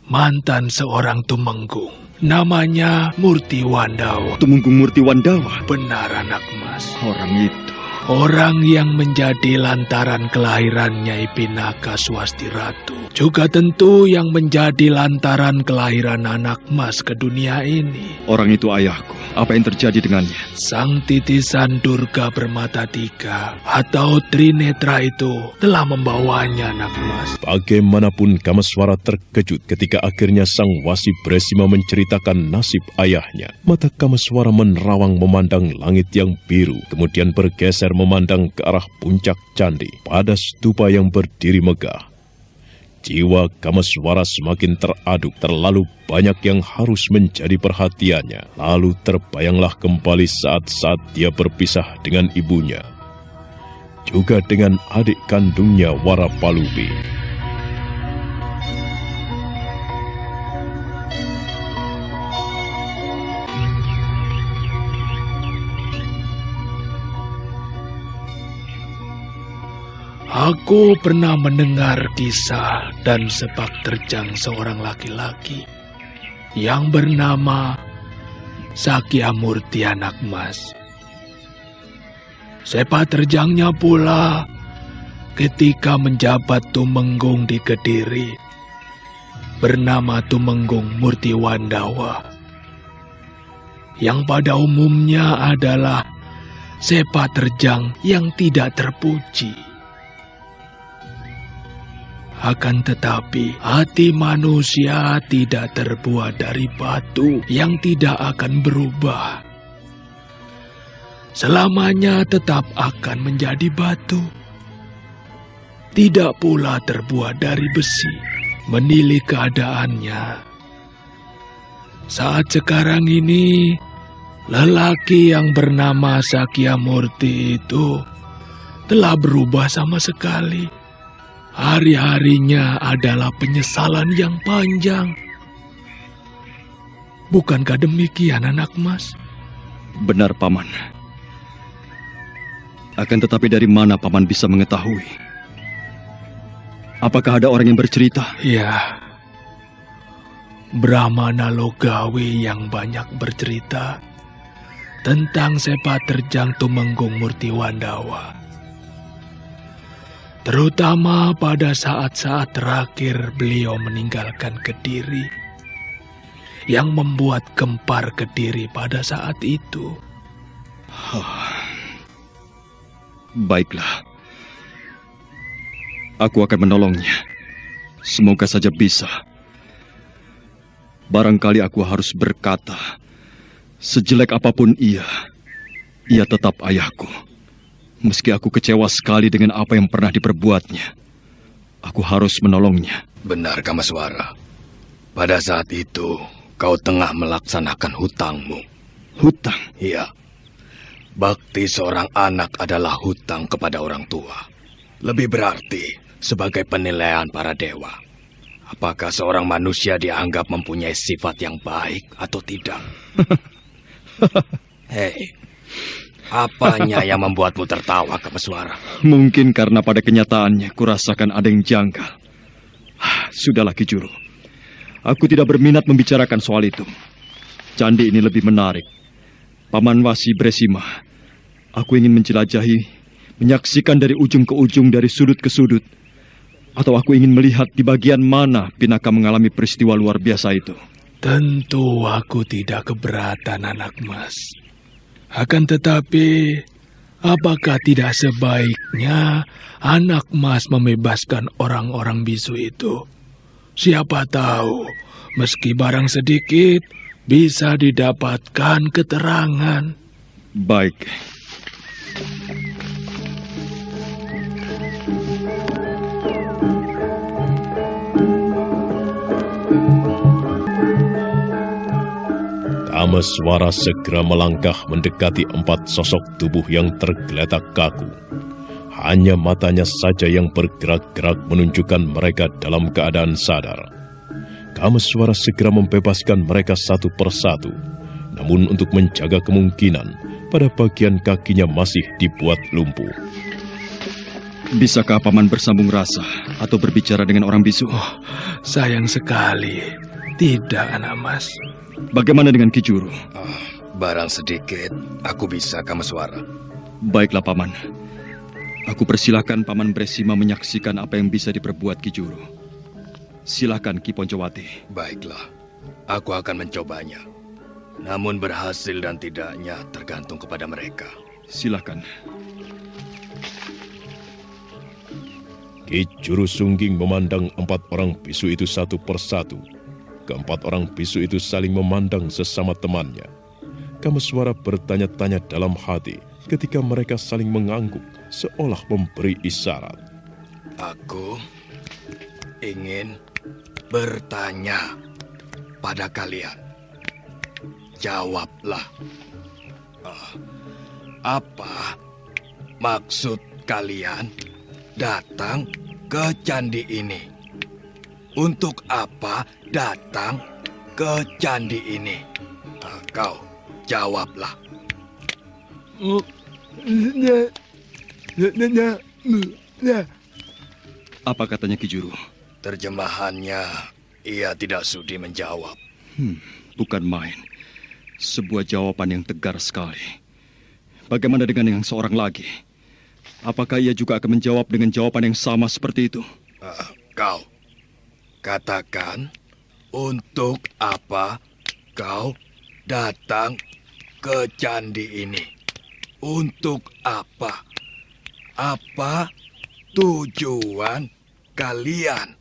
Mantan seorang tumenggung. Namanya Murti Wandawa. Tumenggung Murti Wandawa? Benar, anak Mas. Orang itu. Orang yang menjadi lantaran kelahiran Nyai Pinaka Swasti Ratu. Juga tentu yang menjadi lantaran kelahiran anak Mas ke dunia ini. Orang itu ayahku. Apa yang terjadi dengannya? Sang titisan Durga bermata tiga atau Trinetra itu telah membawanya, anak Mas. Bagaimanapun Kameswara terkejut ketika akhirnya Sang Wasi Bresima menceritakan nasib ayahnya. Mata Kameswara menerawang memandang langit yang biru, kemudian bergeser memandang ke arah puncak candi pada stupa yang berdiri megah. Jiwa Kameswara semakin teraduk, terlalu banyak yang harus menjadi perhatiannya. Lalu terbayanglah kembali saat-saat dia berpisah dengan ibunya, juga dengan adik kandungnya Warapalubi. Aku pernah mendengar kisah dan sepak terjang seorang laki-laki yang bernama Sakyamurti, anak Mas. Sepak terjangnya pula ketika menjabat tumenggung di Kediri bernama Tumenggung Murti Wandawa. yang pada umumnya adalah sepak terjang yang tidak terpuji. Akan tetapi, hati manusia tidak terbuat dari batu yang tidak akan berubah. Selamanya tetap akan menjadi batu. Tidak pula terbuat dari besi. Menilik keadaannya. Saat sekarang ini, lelaki yang bernama Sakyamurti itu telah berubah sama sekali. Hari-harinya adalah penyesalan yang panjang. Bukankah demikian, anak mas? Benar, Paman. Akan tetapi dari mana Paman bisa mengetahui? Apakah ada orang yang bercerita? Ya, Brahmana Logawi yang banyak bercerita tentang sepak terjang Tumenggung Murtiwandawa. Terutama pada saat-saat terakhir beliau meninggalkan Kediri, yang membuat gempar Kediri pada saat itu. Baiklah. Aku akan menolongnya. Semoga saja bisa. Barangkali aku harus berkata, sejelek apapun ia tetap ayahku. Meski aku kecewa sekali dengan apa yang pernah diperbuatnya, aku harus menolongnya. Benar, Kamaswara. Pada saat itu, kau tengah melaksanakan hutangmu. Hutang? Iya. Bakti seorang anak adalah hutang kepada orang tua. Lebih berarti sebagai penilaian para dewa. Apakah seorang manusia dianggap mempunyai sifat yang baik atau tidak? Hei, apanya yang membuatmu tertawa, Kamaswara? Mungkin karena pada kenyataannya kurasakan ada yang janggal. Sudahlah, Ki Juru. Aku tidak berminat membicarakan soal itu. Candi ini lebih menarik. Paman Wasi Bresima, aku ingin menjelajahi, menyaksikan dari ujung ke ujung, dari sudut ke sudut. Atau aku ingin melihat di bagian mana Pinaka mengalami peristiwa luar biasa itu. Tentu aku tidak keberatan, anak mas. Akan tetapi, apakah tidak sebaiknya anak mas membebaskan orang-orang bisu itu? Siapa tahu, meski barang sedikit, bisa didapatkan keterangan. Baik. Kamaswara segera melangkah mendekati 4 sosok tubuh yang tergeletak kaku. Hanya matanya saja yang bergerak-gerak menunjukkan mereka dalam keadaan sadar. Kamaswara segera membebaskan mereka satu persatu. Namun untuk menjaga kemungkinan, pada bagian kakinya masih dibuat lumpuh. Bisakah Paman bersambung rasa atau berbicara dengan orang bisu? Sayang sekali. Tidak, anak mas. Bagaimana dengan Ki Juru? Barang sedikit, aku bisa, Kamaswara. Baiklah, Paman. Aku persilahkan Paman Bresima menyaksikan apa yang bisa diperbuat Ki Juru. Silakan, Ki Poncowati. Baiklah, aku akan mencobanya. Namun berhasil dan tidaknya tergantung kepada mereka. Silakan. Ki Juru Sungging memandang 4 orang bisu itu satu persatu. Keempat orang bisu itu saling memandang sesama temannya. Kamaswara bertanya-tanya dalam hati ketika mereka saling mengangguk seolah memberi isyarat. Aku ingin bertanya pada kalian. Jawablah. Apa maksud kalian datang ke candi ini? Untuk apa datang ke candi ini? Kau jawablah. Apa katanya Ki Juru? Terjemahannya, ia tidak sudi menjawab. Bukan main. Sebuah jawaban yang tegar sekali. Bagaimana dengan yang seorang lagi? Apakah ia juga akan menjawab dengan jawaban yang sama seperti itu? Kau katakan, untuk apa kau datang ke candi ini? Untuk apa? Apa tujuan kalian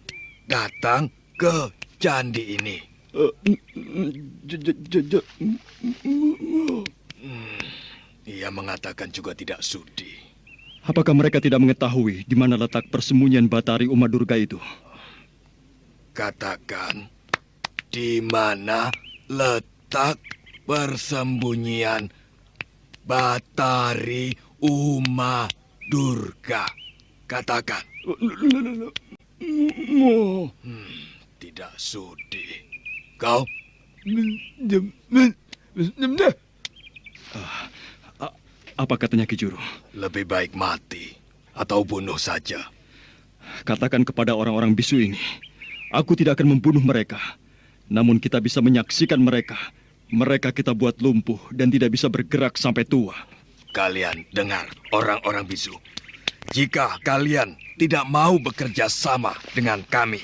datang ke candi ini? Ia mengatakan juga tidak sudi. Apakah mereka tidak mengetahui di mana letak persembunyian Batari Uma Durga itu? Katakan, di mana letak persembunyian Batari Uma Durga? Katakan. Tidak sudi. Kau? Apa katanya Ki Juru? Lebih baik mati atau bunuh saja. Katakan kepada orang-orang bisu ini, aku tidak akan membunuh mereka. Namun kita bisa menyaksikan mereka. Mereka kita buat lumpuh dan tidak bisa bergerak sampai tua. Kalian dengar, orang-orang bisu. Jika kalian tidak mau bekerja sama dengan kami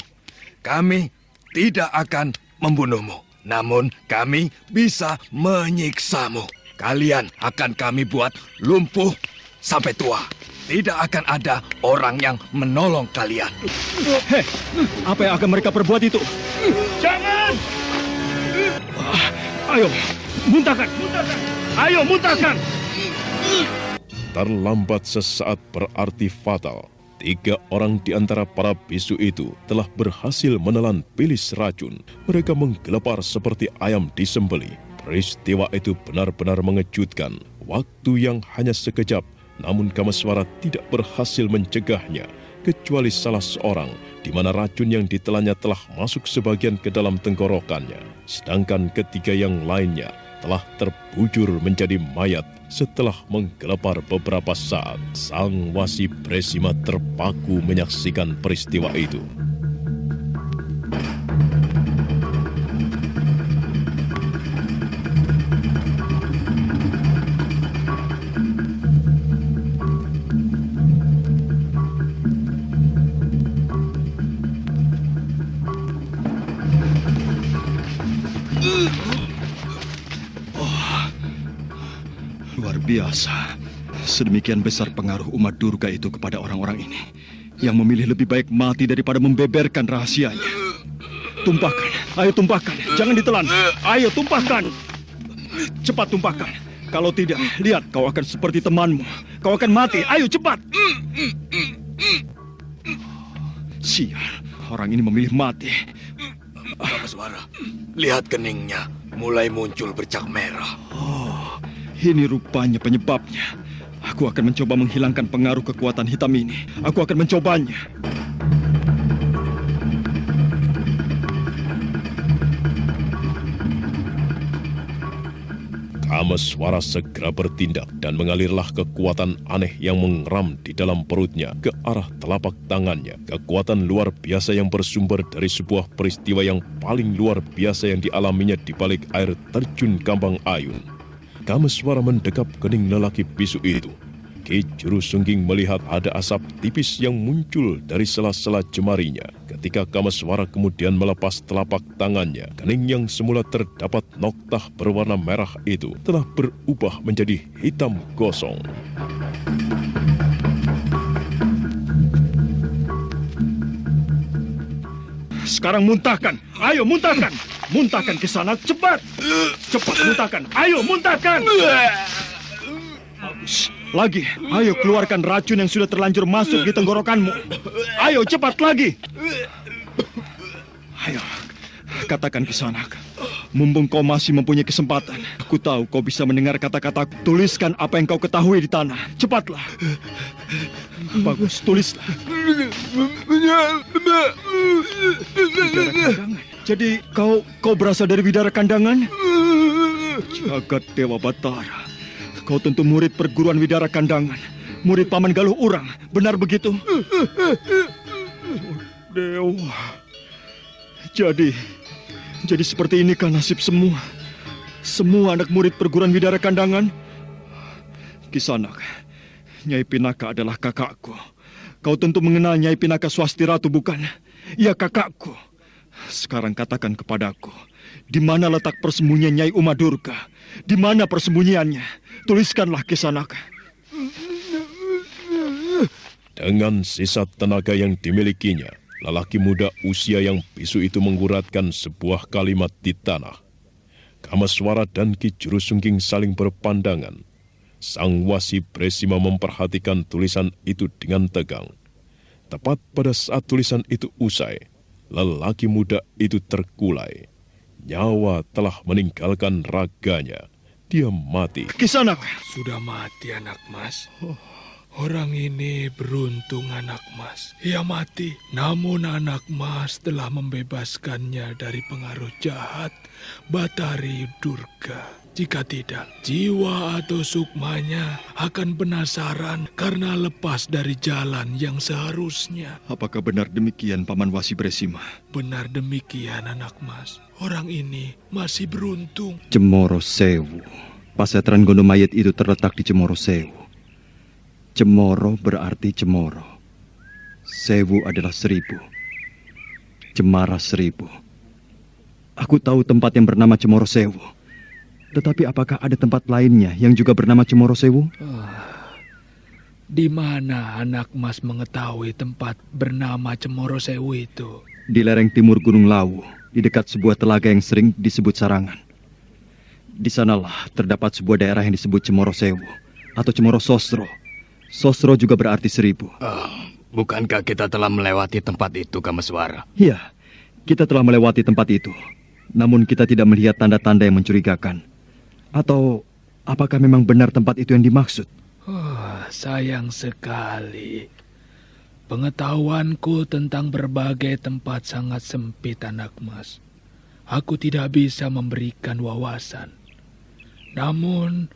tidak akan membunuhmu. Namun kami bisa menyiksamu. Kalian akan kami buat lumpuh sampai tua. Tidak akan ada orang yang menolong kalian. Hei, apa yang akan mereka perbuat itu? Jangan! Ayo, muntahkan! Ayo, muntahkan! Terlambat sesaat berarti fatal. 3 orang di antara para bisu itu telah berhasil menelan bilis racun. Mereka menggelepar seperti ayam disembelih. Peristiwa itu benar-benar mengejutkan. Waktu yang hanya sekejap, namun Kameswara tidak berhasil mencegahnya, kecuali salah seorang, di mana racun yang ditelannya telah masuk sebagian ke dalam tenggorokannya. Sedangkan ketiga yang lainnya telah terbujur menjadi mayat setelah menggelepar beberapa saat. Sang Wasi Bresima terpaku menyaksikan peristiwa itu. Luar biasa. Sedemikian besar pengaruh Uma Durga itu kepada orang-orang ini, yang memilih lebih baik mati daripada membeberkan rahasianya. Tumpahkan, ayo tumpahkan, jangan ditelan. Ayo tumpahkan. Cepat tumpahkan. Kalau tidak, lihat kau akan seperti temanmu. Kau akan mati. Ayo cepat. Sial, orang ini memilih mati. Kameswara, lihat keningnya mulai muncul bercak merah. Oh, ini rupanya penyebabnya. Aku akan mencoba menghilangkan pengaruh kekuatan hitam ini. Aku akan mencobanya. Kameswara segera bertindak dan mengalirlah kekuatan aneh yang mengeram di dalam perutnya ke arah telapak tangannya. Kekuatan luar biasa yang bersumber dari sebuah peristiwa yang paling luar biasa yang dialaminya di balik air terjun Kambang Ayun. Kameswara mendekap kening lelaki bisu itu. Ki Juru Sungging melihat ada asap tipis yang muncul dari sela-sela jemarinya. Ketika Kameswara kemudian melepas telapak tangannya, kening yang semula terdapat noktah berwarna merah itu telah berubah menjadi hitam gosong. Sekarang muntahkan. Ayo muntahkan. Muntahkan ke sana cepat. Cepat muntahkan. Ayo muntahkan. Bagus. Lagi. Ayo keluarkan racun yang sudah terlanjur masuk di tenggorokanmu. Ayo cepat lagi. Ayo. Katakan Kisanak. Mumpung kau masih mempunyai kesempatan. Aku tahu kau bisa mendengar kata-kata. Tuliskan apa yang kau ketahui di tanah. Cepatlah. Bagus, tulislah. Widara Kandangan. Jadi kau berasal dari Widara Kandangan? Jagat Dewa Batara. Kau tentu murid perguruan Widara Kandangan. Murid Paman Galuh Urang. Benar begitu? Dewa. Jadi seperti inikah nasib semua? Semua anak murid perguruan Widara Kandangan? Kisanak, Nyai Pinaka adalah kakakku. Kau tentu mengenal Nyai Pinaka Swasti Ratu, bukan? Ya, kakakku. Sekarang katakan kepadaku, Di mana letak persembunyian Nyai Uma Durga? Di mana persembunyiannya? Tuliskanlah, Kisanaka. Dengan sisa tenaga yang dimilikinya, lelaki muda usia yang bisu itu mengguratkan sebuah kalimat di tanah. Kamaswara dan Ki Jurusungging saling berpandangan. Sang Wasi Bresima memperhatikan tulisan itu dengan tegang. Tepat pada saat tulisan itu usai, lelaki muda itu terkulai. Nyawa telah meninggalkan raganya. Dia mati. Kisanaka. Sudah mati anak mas. Orang ini beruntung anak mas. Ia mati. Namun anak mas telah membebaskannya dari pengaruh jahat Batari Durga. Jika tidak, jiwa atau sukmanya akan penasaran karena lepas dari jalan yang seharusnya. Apakah benar demikian, Paman Wasi Bresima? Benar demikian anak mas. Orang ini masih beruntung. Cemoro Sewu. Pasetran Gondomayit itu terletak di Cemoro Sewu. Cemoro berarti cemoro. Sewu adalah 1000. Cemara 1000. Aku tahu tempat yang bernama Cemoro Sewu. Tetapi apakah ada tempat lainnya yang juga bernama Cemoro Sewu? Di mana anak mas mengetahui tempat bernama Cemoro Sewu itu? Di lereng timur Gunung Lawu, di dekat sebuah telaga yang sering disebut Sarangan. Di sanalah terdapat sebuah daerah yang disebut Cemoro Sewu atau Cemoro Sosro. Sosro juga berarti 1000. Bukankah kita telah melewati tempat itu, Kamaswara? Iya, kita telah melewati tempat itu. Namun kita tidak melihat tanda-tanda yang mencurigakan. Atau apakah memang benar tempat itu yang dimaksud? Sayang sekali. Pengetahuanku tentang berbagai tempat sangat sempit anak mas. Aku tidak bisa memberikan wawasan. Namun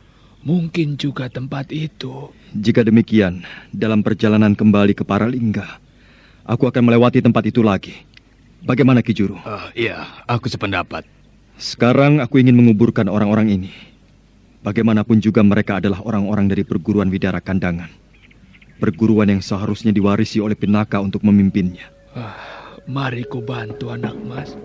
mungkin juga tempat itu. Jika demikian, dalam perjalanan kembali ke Paralingga, aku akan melewati tempat itu lagi. Bagaimana Ki Juru? Iya, aku sependapat. Sekarang aku ingin menguburkan orang-orang ini. Bagaimanapun juga mereka adalah orang-orang dari perguruan Widara Kandangan. Perguruan yang seharusnya diwarisi oleh Pinaka untuk memimpinnya. Mari ku bantu anak mas.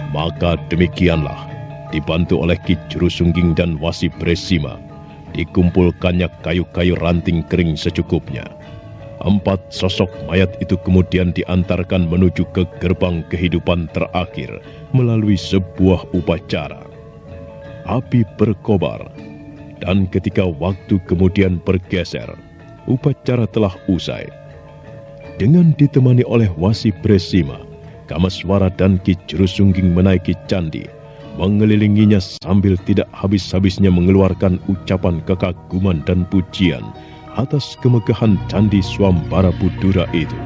Maka demikianlah, dibantu oleh Ki Jurusungging dan Wasi Bresima, dikumpulkannya kayu-kayu ranting kering secukupnya. 4 sosok mayat itu kemudian diantarkan menuju ke gerbang kehidupan terakhir melalui sebuah upacara. Api berkobar, dan ketika waktu kemudian bergeser, upacara telah usai. Dengan ditemani oleh Wasi Bresima, Kamaswara dan Ki Jurusungging menaiki candi, mengelilinginya sambil tidak habis-habisnya mengeluarkan ucapan kekaguman dan pujian atas kemegahan Candi Swambara Budura itu.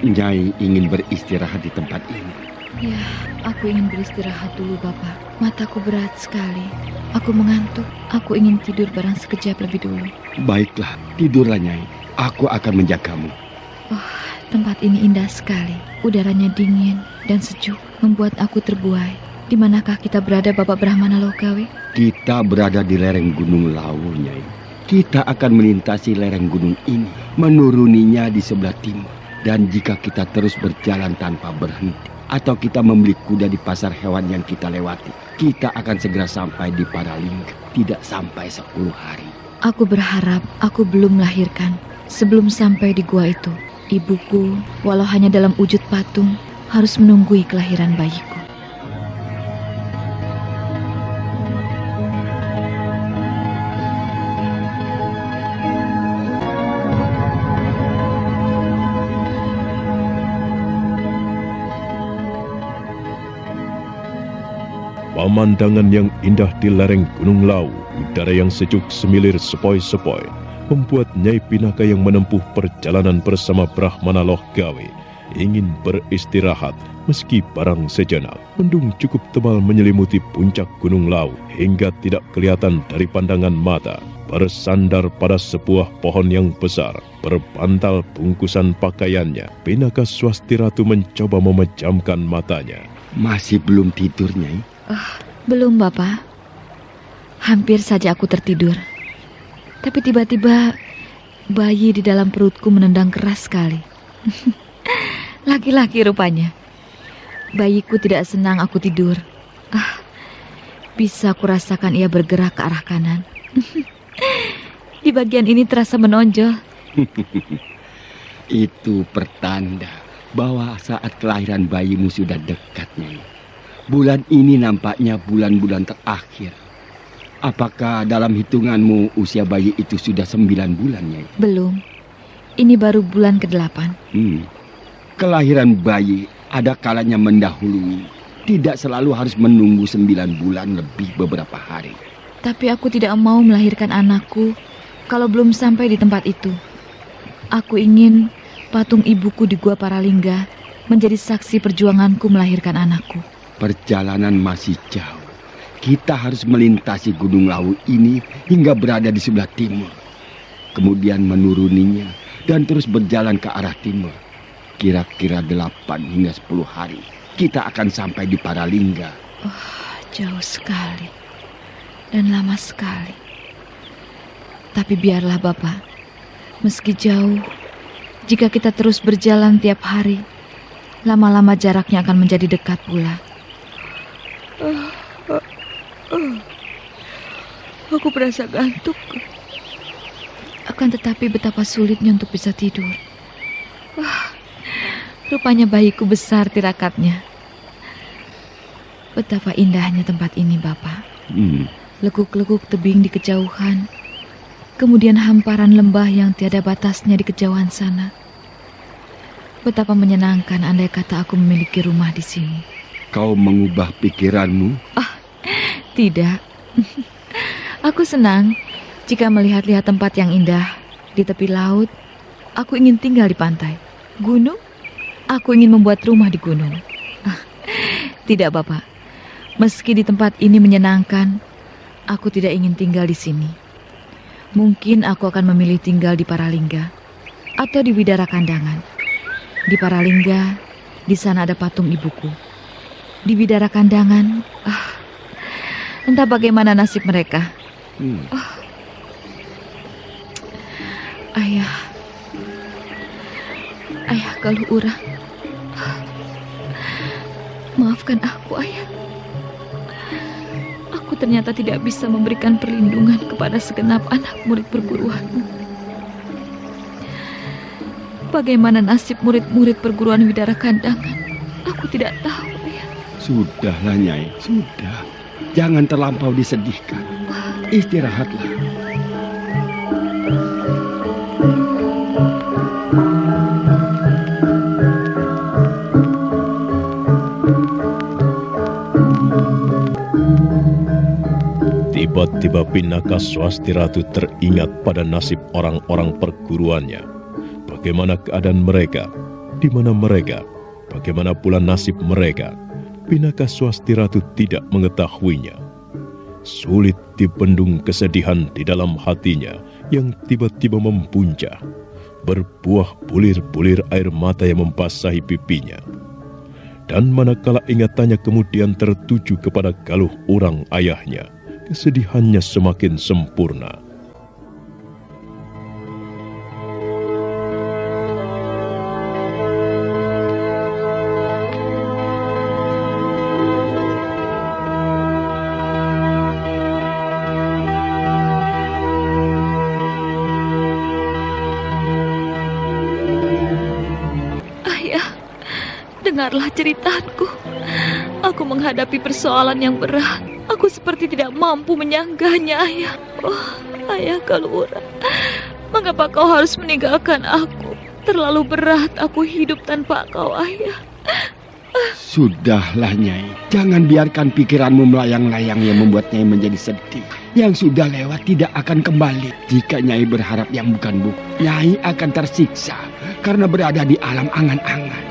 Nyai ingin beristirahat di tempat ini. Ya, aku ingin beristirahat dulu, Bapak. Mataku berat sekali. Aku mengantuk. Aku ingin tidur barang sekejap lebih dulu. Baiklah, tidurlah Nyai. Aku akan menjagamu. Tempat ini indah sekali. Udaranya dingin dan sejuk, membuat aku terbuai. Di manakah kita berada, Bapak Brahmana Lokawe? Kita berada di lereng Gunung Lawu, Nyai. Kita akan melintasi lereng gunung ini, menuruninya di sebelah timur. Dan jika kita terus berjalan tanpa berhenti, atau kita membeli kuda di pasar hewan yang kita lewati, kita akan segera sampai di Paralingga. Tidak sampai 10 hari. Aku berharap aku belum melahirkan. Sebelum sampai di gua itu, ibuku, walau hanya dalam wujud patung, harus menunggui kelahiran bayiku. Pemandangan yang indah di lereng Gunung Lawu, udara yang sejuk semilir sepoi-sepoi, membuat Nyai Pinaka yang menempuh perjalanan bersama Brahmana Loh Gawe ingin beristirahat meski barang sejenak. Mendung cukup tebal menyelimuti puncak Gunung Lawu hingga tidak kelihatan dari pandangan mata. Bersandar pada sebuah pohon yang besar, berbantal bungkusan pakaiannya, Pinaka Swasti Ratu mencoba memejamkan matanya. Masih belum tidur, Nyai? Belum, Bapak. Hampir saja aku tertidur. Tapi tiba-tiba bayi di dalam perutku menendang keras sekali. Laki-laki rupanya. Bayiku tidak senang aku tidur. Bisa aku rasakan ia bergerak ke arah kanan. Di bagian ini terasa menonjol. Itu pertanda bahwa saat kelahiran bayimu sudah dekat, Nyai. Bulan ini nampaknya bulan-bulan terakhir. Apakah dalam hitunganmu usia bayi itu sudah 9 bulan, Nyai? Belum. Ini baru bulan ke-8. Kelahiran bayi ada kalanya mendahului. Tidak selalu harus menunggu 9 bulan lebih beberapa hari. Tapi aku tidak mau melahirkan anakku kalau belum sampai di tempat itu. Aku ingin patung ibuku di Gua Paralingga menjadi saksi perjuanganku melahirkan anakku. Perjalanan masih jauh. Kita harus melintasi Gunung Lawu ini hingga berada di sebelah timur. Kemudian menuruninya dan terus berjalan ke arah timur. Kira-kira 8 hingga 10 hari kita akan sampai di Paralingga. Jauh sekali dan lama sekali. Tapi biarlah, Bapak. Meski jauh, jika kita terus berjalan tiap hari, lama-lama jaraknya akan menjadi dekat pula. Aku berasa gantuk. Akan tetapi betapa sulitnya untuk bisa tidur. Rupanya bayiku besar tirakatnya. Betapa indahnya tempat ini, Bapak. Lekuk-lekuk tebing di kejauhan. Kemudian hamparan lembah yang tiada batasnya di kejauhan sana. Betapa menyenangkan andai kata aku memiliki rumah di sini. Kau mengubah pikiranmu? Tidak. Aku senang jika melihat-lihat tempat yang indah di tepi laut. Aku ingin tinggal di pantai. Gunung? Aku ingin membuat rumah di gunung. Tidak, Bapak. Meski di tempat ini menyenangkan, aku tidak ingin tinggal di sini. Mungkin aku akan memilih tinggal di Paralingga atau di Widara Kandangan. Di Paralingga, di sana ada patung ibuku. Di Widara Kandangan, entah bagaimana nasib mereka. Ayah Galuh Urang, maafkan aku, Ayah. Aku ternyata tidak bisa memberikan perlindungan kepada segenap anak murid perguruanmu. Bagaimana nasib murid-murid perguruan Widara Kandangan? Aku tidak tahu, Ayah. Sudahlah, Nyai, sudah. Jangan terlampau disedihkan. Istirahatlah. Tiba-tiba Pinaka Swasti Ratu teringat pada nasib orang-orang perguruannya. Bagaimana keadaan mereka? Di mana mereka? Bagaimana pula nasib mereka? Pinaka Swasti Ratu tidak mengetahuinya. Sulit dibendung kesedihan di dalam hatinya yang tiba-tiba membuncah. Berbuah bulir-bulir air mata yang membasahi pipinya. Dan manakala ingatannya kemudian tertuju kepada Galuh Urang ayahnya, kesedihannya semakin sempurna. Ayah, dengarlah ceritaku. Aku menghadapi persoalan yang berat. Aku seperti tidak mampu menyanggahnya, Ayah. Ayah Galuh Urang, mengapa kau harus meninggalkan aku? Terlalu berat aku hidup tanpa kau, Ayah. Sudahlah, Nyai. Jangan biarkan pikiranmu melayang-layang yang membuat Nyai menjadi sedih. Yang sudah lewat tidak akan kembali. Jika Nyai berharap yang bukan-bukan, Nyai akan tersiksa karena berada di alam angan-angan.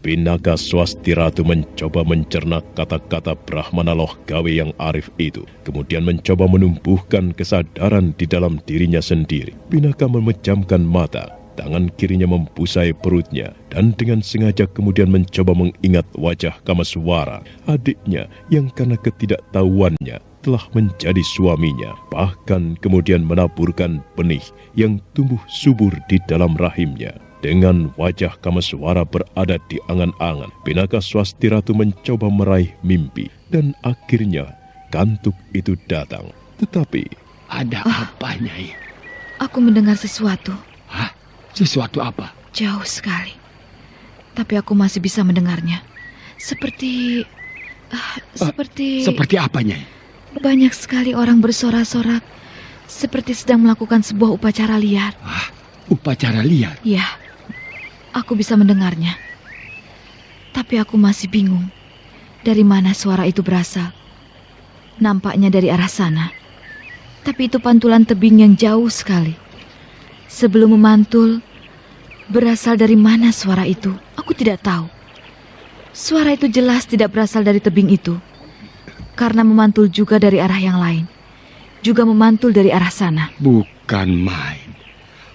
Pinaka Swasti Ratu mencoba mencerna kata-kata Brahmana Loh Gawe yang arif itu, kemudian mencoba menumbuhkan kesadaran di dalam dirinya sendiri. Pinaka memejamkan mata, tangan kirinya mempusai perutnya, dan dengan sengaja kemudian mencoba mengingat wajah Kamaswara, adiknya yang karena ketidaktahuannya telah menjadi suaminya, bahkan kemudian menaburkan benih yang tumbuh subur di dalam rahimnya. Dengan wajah Kamaswara berada di angan-angan, Pinaka Swasti Ratu mencoba meraih mimpi, dan akhirnya kantuk itu datang. Tetapi, ada apa, Nyai? Aku mendengar sesuatu. Hah? Sesuatu apa? Jauh sekali. Tapi aku masih bisa mendengarnya. Seperti... Seperti apa, Nyai? Banyak sekali orang bersorak-sorak, seperti sedang melakukan sebuah upacara liar. Hah? Upacara liar? Ya. Aku bisa mendengarnya. Tapi aku masih bingung dari mana suara itu berasal. Nampaknya dari arah sana. Tapi itu pantulan tebing yang jauh sekali. Sebelum memantul, berasal dari mana suara itu? Aku tidak tahu. Suara itu jelas tidak berasal dari tebing itu. Karena memantul juga dari arah yang lain. Juga memantul dari arah sana. Bukan main.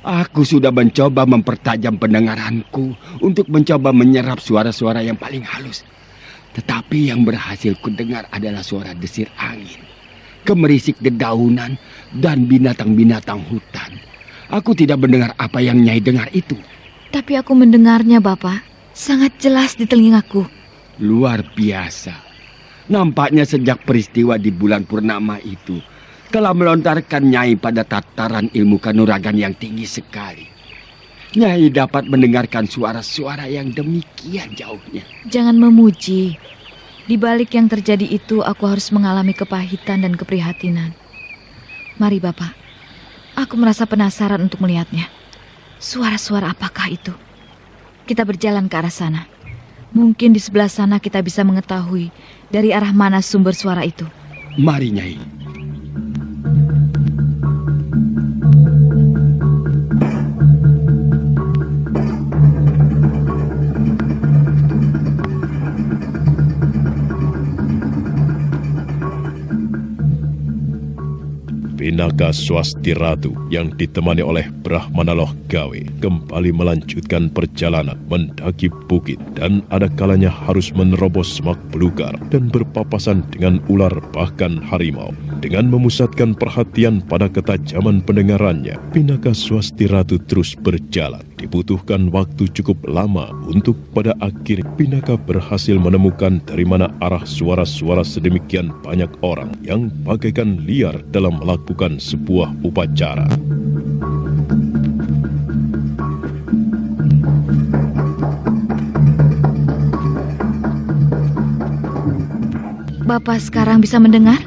Aku sudah mencoba mempertajam pendengaranku untuk mencoba menyerap suara-suara yang paling halus. Tetapi yang berhasil kudengar adalah suara desir angin, gemerisik dedaunan, dan binatang-binatang hutan. Aku tidak mendengar apa yang Nyai dengar itu. Tapi aku mendengarnya, Bapak. Sangat jelas di telingaku. Luar biasa. Nampaknya sejak peristiwa di bulan purnama itu telah melontarkan Nyai pada tataran ilmu kanuragan yang tinggi sekali. Nyai dapat mendengarkan suara-suara yang demikian jauhnya. Jangan memuji. Di balik yang terjadi itu, aku harus mengalami kepahitan dan keprihatinan. Mari, Bapak. Aku merasa penasaran untuk melihatnya. Suara-suara apakah itu? Kita berjalan ke arah sana. Mungkin di sebelah sana kita bisa mengetahui dari arah mana sumber suara itu. Mari, Nyai. Pinaka Swasti Ratu yang ditemani oleh Brahmana Loh Gawe kembali melanjutkan perjalanan mendaki bukit, dan ada kalanya harus menerobos semak belukar dan berpapasan dengan ular bahkan harimau. Dengan memusatkan perhatian pada ketajaman pendengarannya, Pinaka Swasti Ratu terus berjalan. Dibutuhkan waktu cukup lama untuk pada akhir Pinaka berhasil menemukan dari mana arah suara-suara sedemikian banyak orang yang bagaikan liar dalam melakukan sebuah upacara. Bapak sekarang bisa mendengar?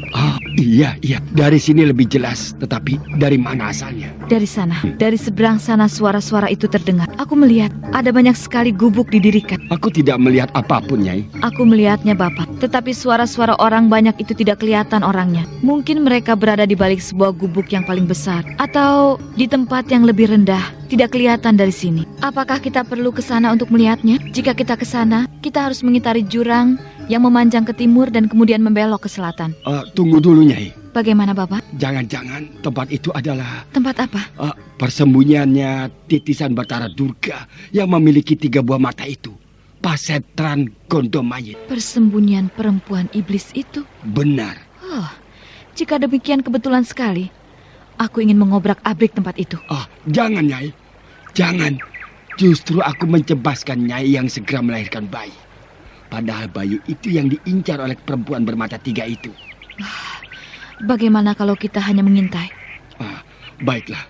Iya. Dari sini lebih jelas. Tetapi dari mana asalnya? Dari sana. Dari seberang sana suara-suara itu terdengar. Aku melihat ada banyak sekali gubuk didirikan. Aku tidak melihat apapun, Nyai. Aku melihatnya, Bapak. Tetapi suara-suara orang banyak itu tidak kelihatan orangnya. Mungkin mereka berada di balik sebuah gubuk yang paling besar. Atau di tempat yang lebih rendah. Tidak kelihatan dari sini. Apakah kita perlu ke sana untuk melihatnya? Jika kita ke sana, kita harus mengitari jurang yang memanjang ke timur dan kemudian membelok ke selatan. Tunggu dulu, Nyai. Bagaimana, Bapak? Jangan-jangan tempat itu adalah... Tempat apa? Persembunyiannya titisan Batara Durga yang memiliki 3 buah mata itu. Pasetran Gondomayit. Persembunyian perempuan iblis itu? Benar. Jika demikian kebetulan sekali. Aku ingin mengobrak-abrik tempat itu. Jangan, Nyai. Jangan. Justru aku mencebaskan Nyai yang segera melahirkan bayi. Padahal bayi itu yang diincar oleh perempuan bermata 3 itu. Bagaimana kalau kita hanya mengintai? Baiklah.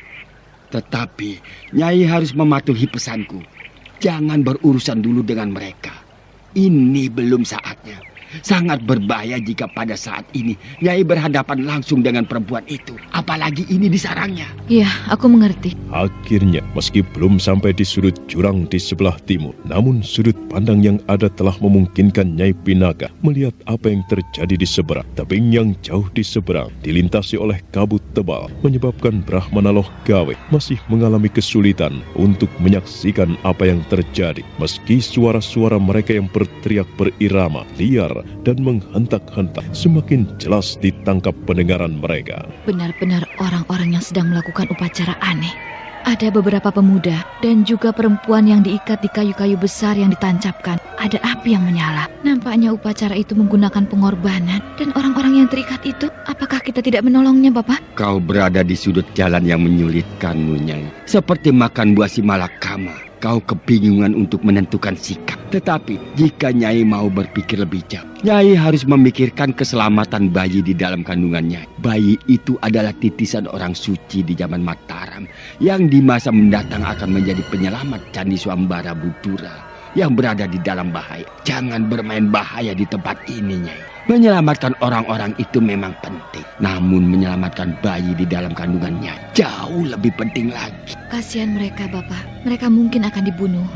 Tetapi Nyai harus mematuhi pesanku. Jangan berurusan dulu dengan mereka. Ini belum saatnya. Sangat berbahaya jika pada saat ini Nyai berhadapan langsung dengan perempuan itu. Apalagi ini di sarangnya. Iya, aku mengerti. Akhirnya, meski belum sampai di sudut jurang di sebelah timur, namun sudut pandang yang ada telah memungkinkan Nyai Pinaka melihat apa yang terjadi di seberang. Tebing yang jauh di seberang dilintasi oleh kabut tebal, menyebabkan Brahmana Loh Gawe masih mengalami kesulitan untuk menyaksikan apa yang terjadi. Meski suara-suara mereka yang berteriak berirama, liar, dan menghentak-hentak semakin jelas ditangkap pendengaran mereka. Benar-benar orang-orang yang sedang melakukan upacara aneh. Ada beberapa pemuda dan juga perempuan yang diikat di kayu-kayu besar yang ditancapkan. Ada api yang menyala. Nampaknya upacara itu menggunakan pengorbanan. Dan orang-orang yang terikat itu, apakah kita tidak menolongnya, Bapak? Kau berada di sudut jalan yang menyulitkanmu, Nyai. Seperti makan buah si malakama. Kau kebingungan untuk menentukan sikap. Tetapi jika Nyai mau berpikir lebih jauh, Nyai harus memikirkan keselamatan bayi di dalam kandungannya. Bayi itu adalah titisan orang suci di zaman Mataram yang di masa mendatang akan menjadi penyelamat Candi Swambara Butura yang berada di dalam bahaya. Jangan bermain bahaya di tempat ini, Nyai. Menyelamatkan orang-orang itu memang penting, namun menyelamatkan bayi di dalam kandungannya jauh lebih penting lagi. Kasihan mereka, Bapak. Mereka mungkin akan dibunuh.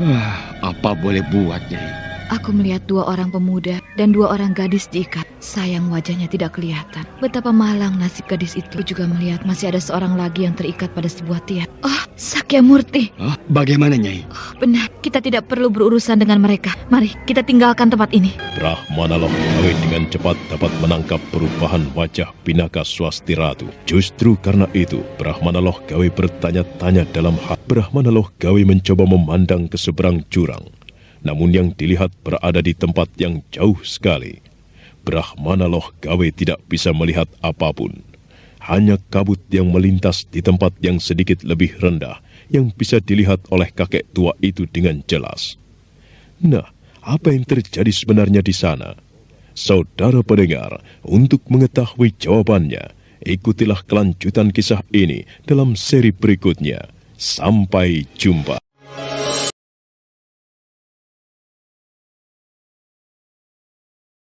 Apa boleh buat, Nyai? Aku melihat 2 orang pemuda dan 2 orang gadis diikat. Sayang wajahnya tidak kelihatan. Betapa malang nasib gadis itu. Juga melihat masih ada seorang lagi yang terikat pada sebuah tiang. Oh, Sakyamurti. Bagaimana, Nyai? Benar, kita tidak perlu berurusan dengan mereka. Mari, kita tinggalkan tempat ini. Brahmana Loh Gawe dengan cepat dapat menangkap perubahan wajah Pinaka Swasti Ratu. Justru karena itu, Brahmana Loh Gawe bertanya-tanya dalam hati. Brahmana Loh Gawe mencoba memandang ke seberang jurang. Namun yang dilihat berada di tempat yang jauh sekali. Brahmana Loh Gawe tidak bisa melihat apapun. Hanya kabut yang melintas di tempat yang sedikit lebih rendah yang bisa dilihat oleh kakek tua itu dengan jelas. Nah, apa yang terjadi sebenarnya di sana? Saudara pendengar, untuk mengetahui jawabannya, ikutilah kelanjutan kisah ini dalam seri berikutnya. Sampai jumpa.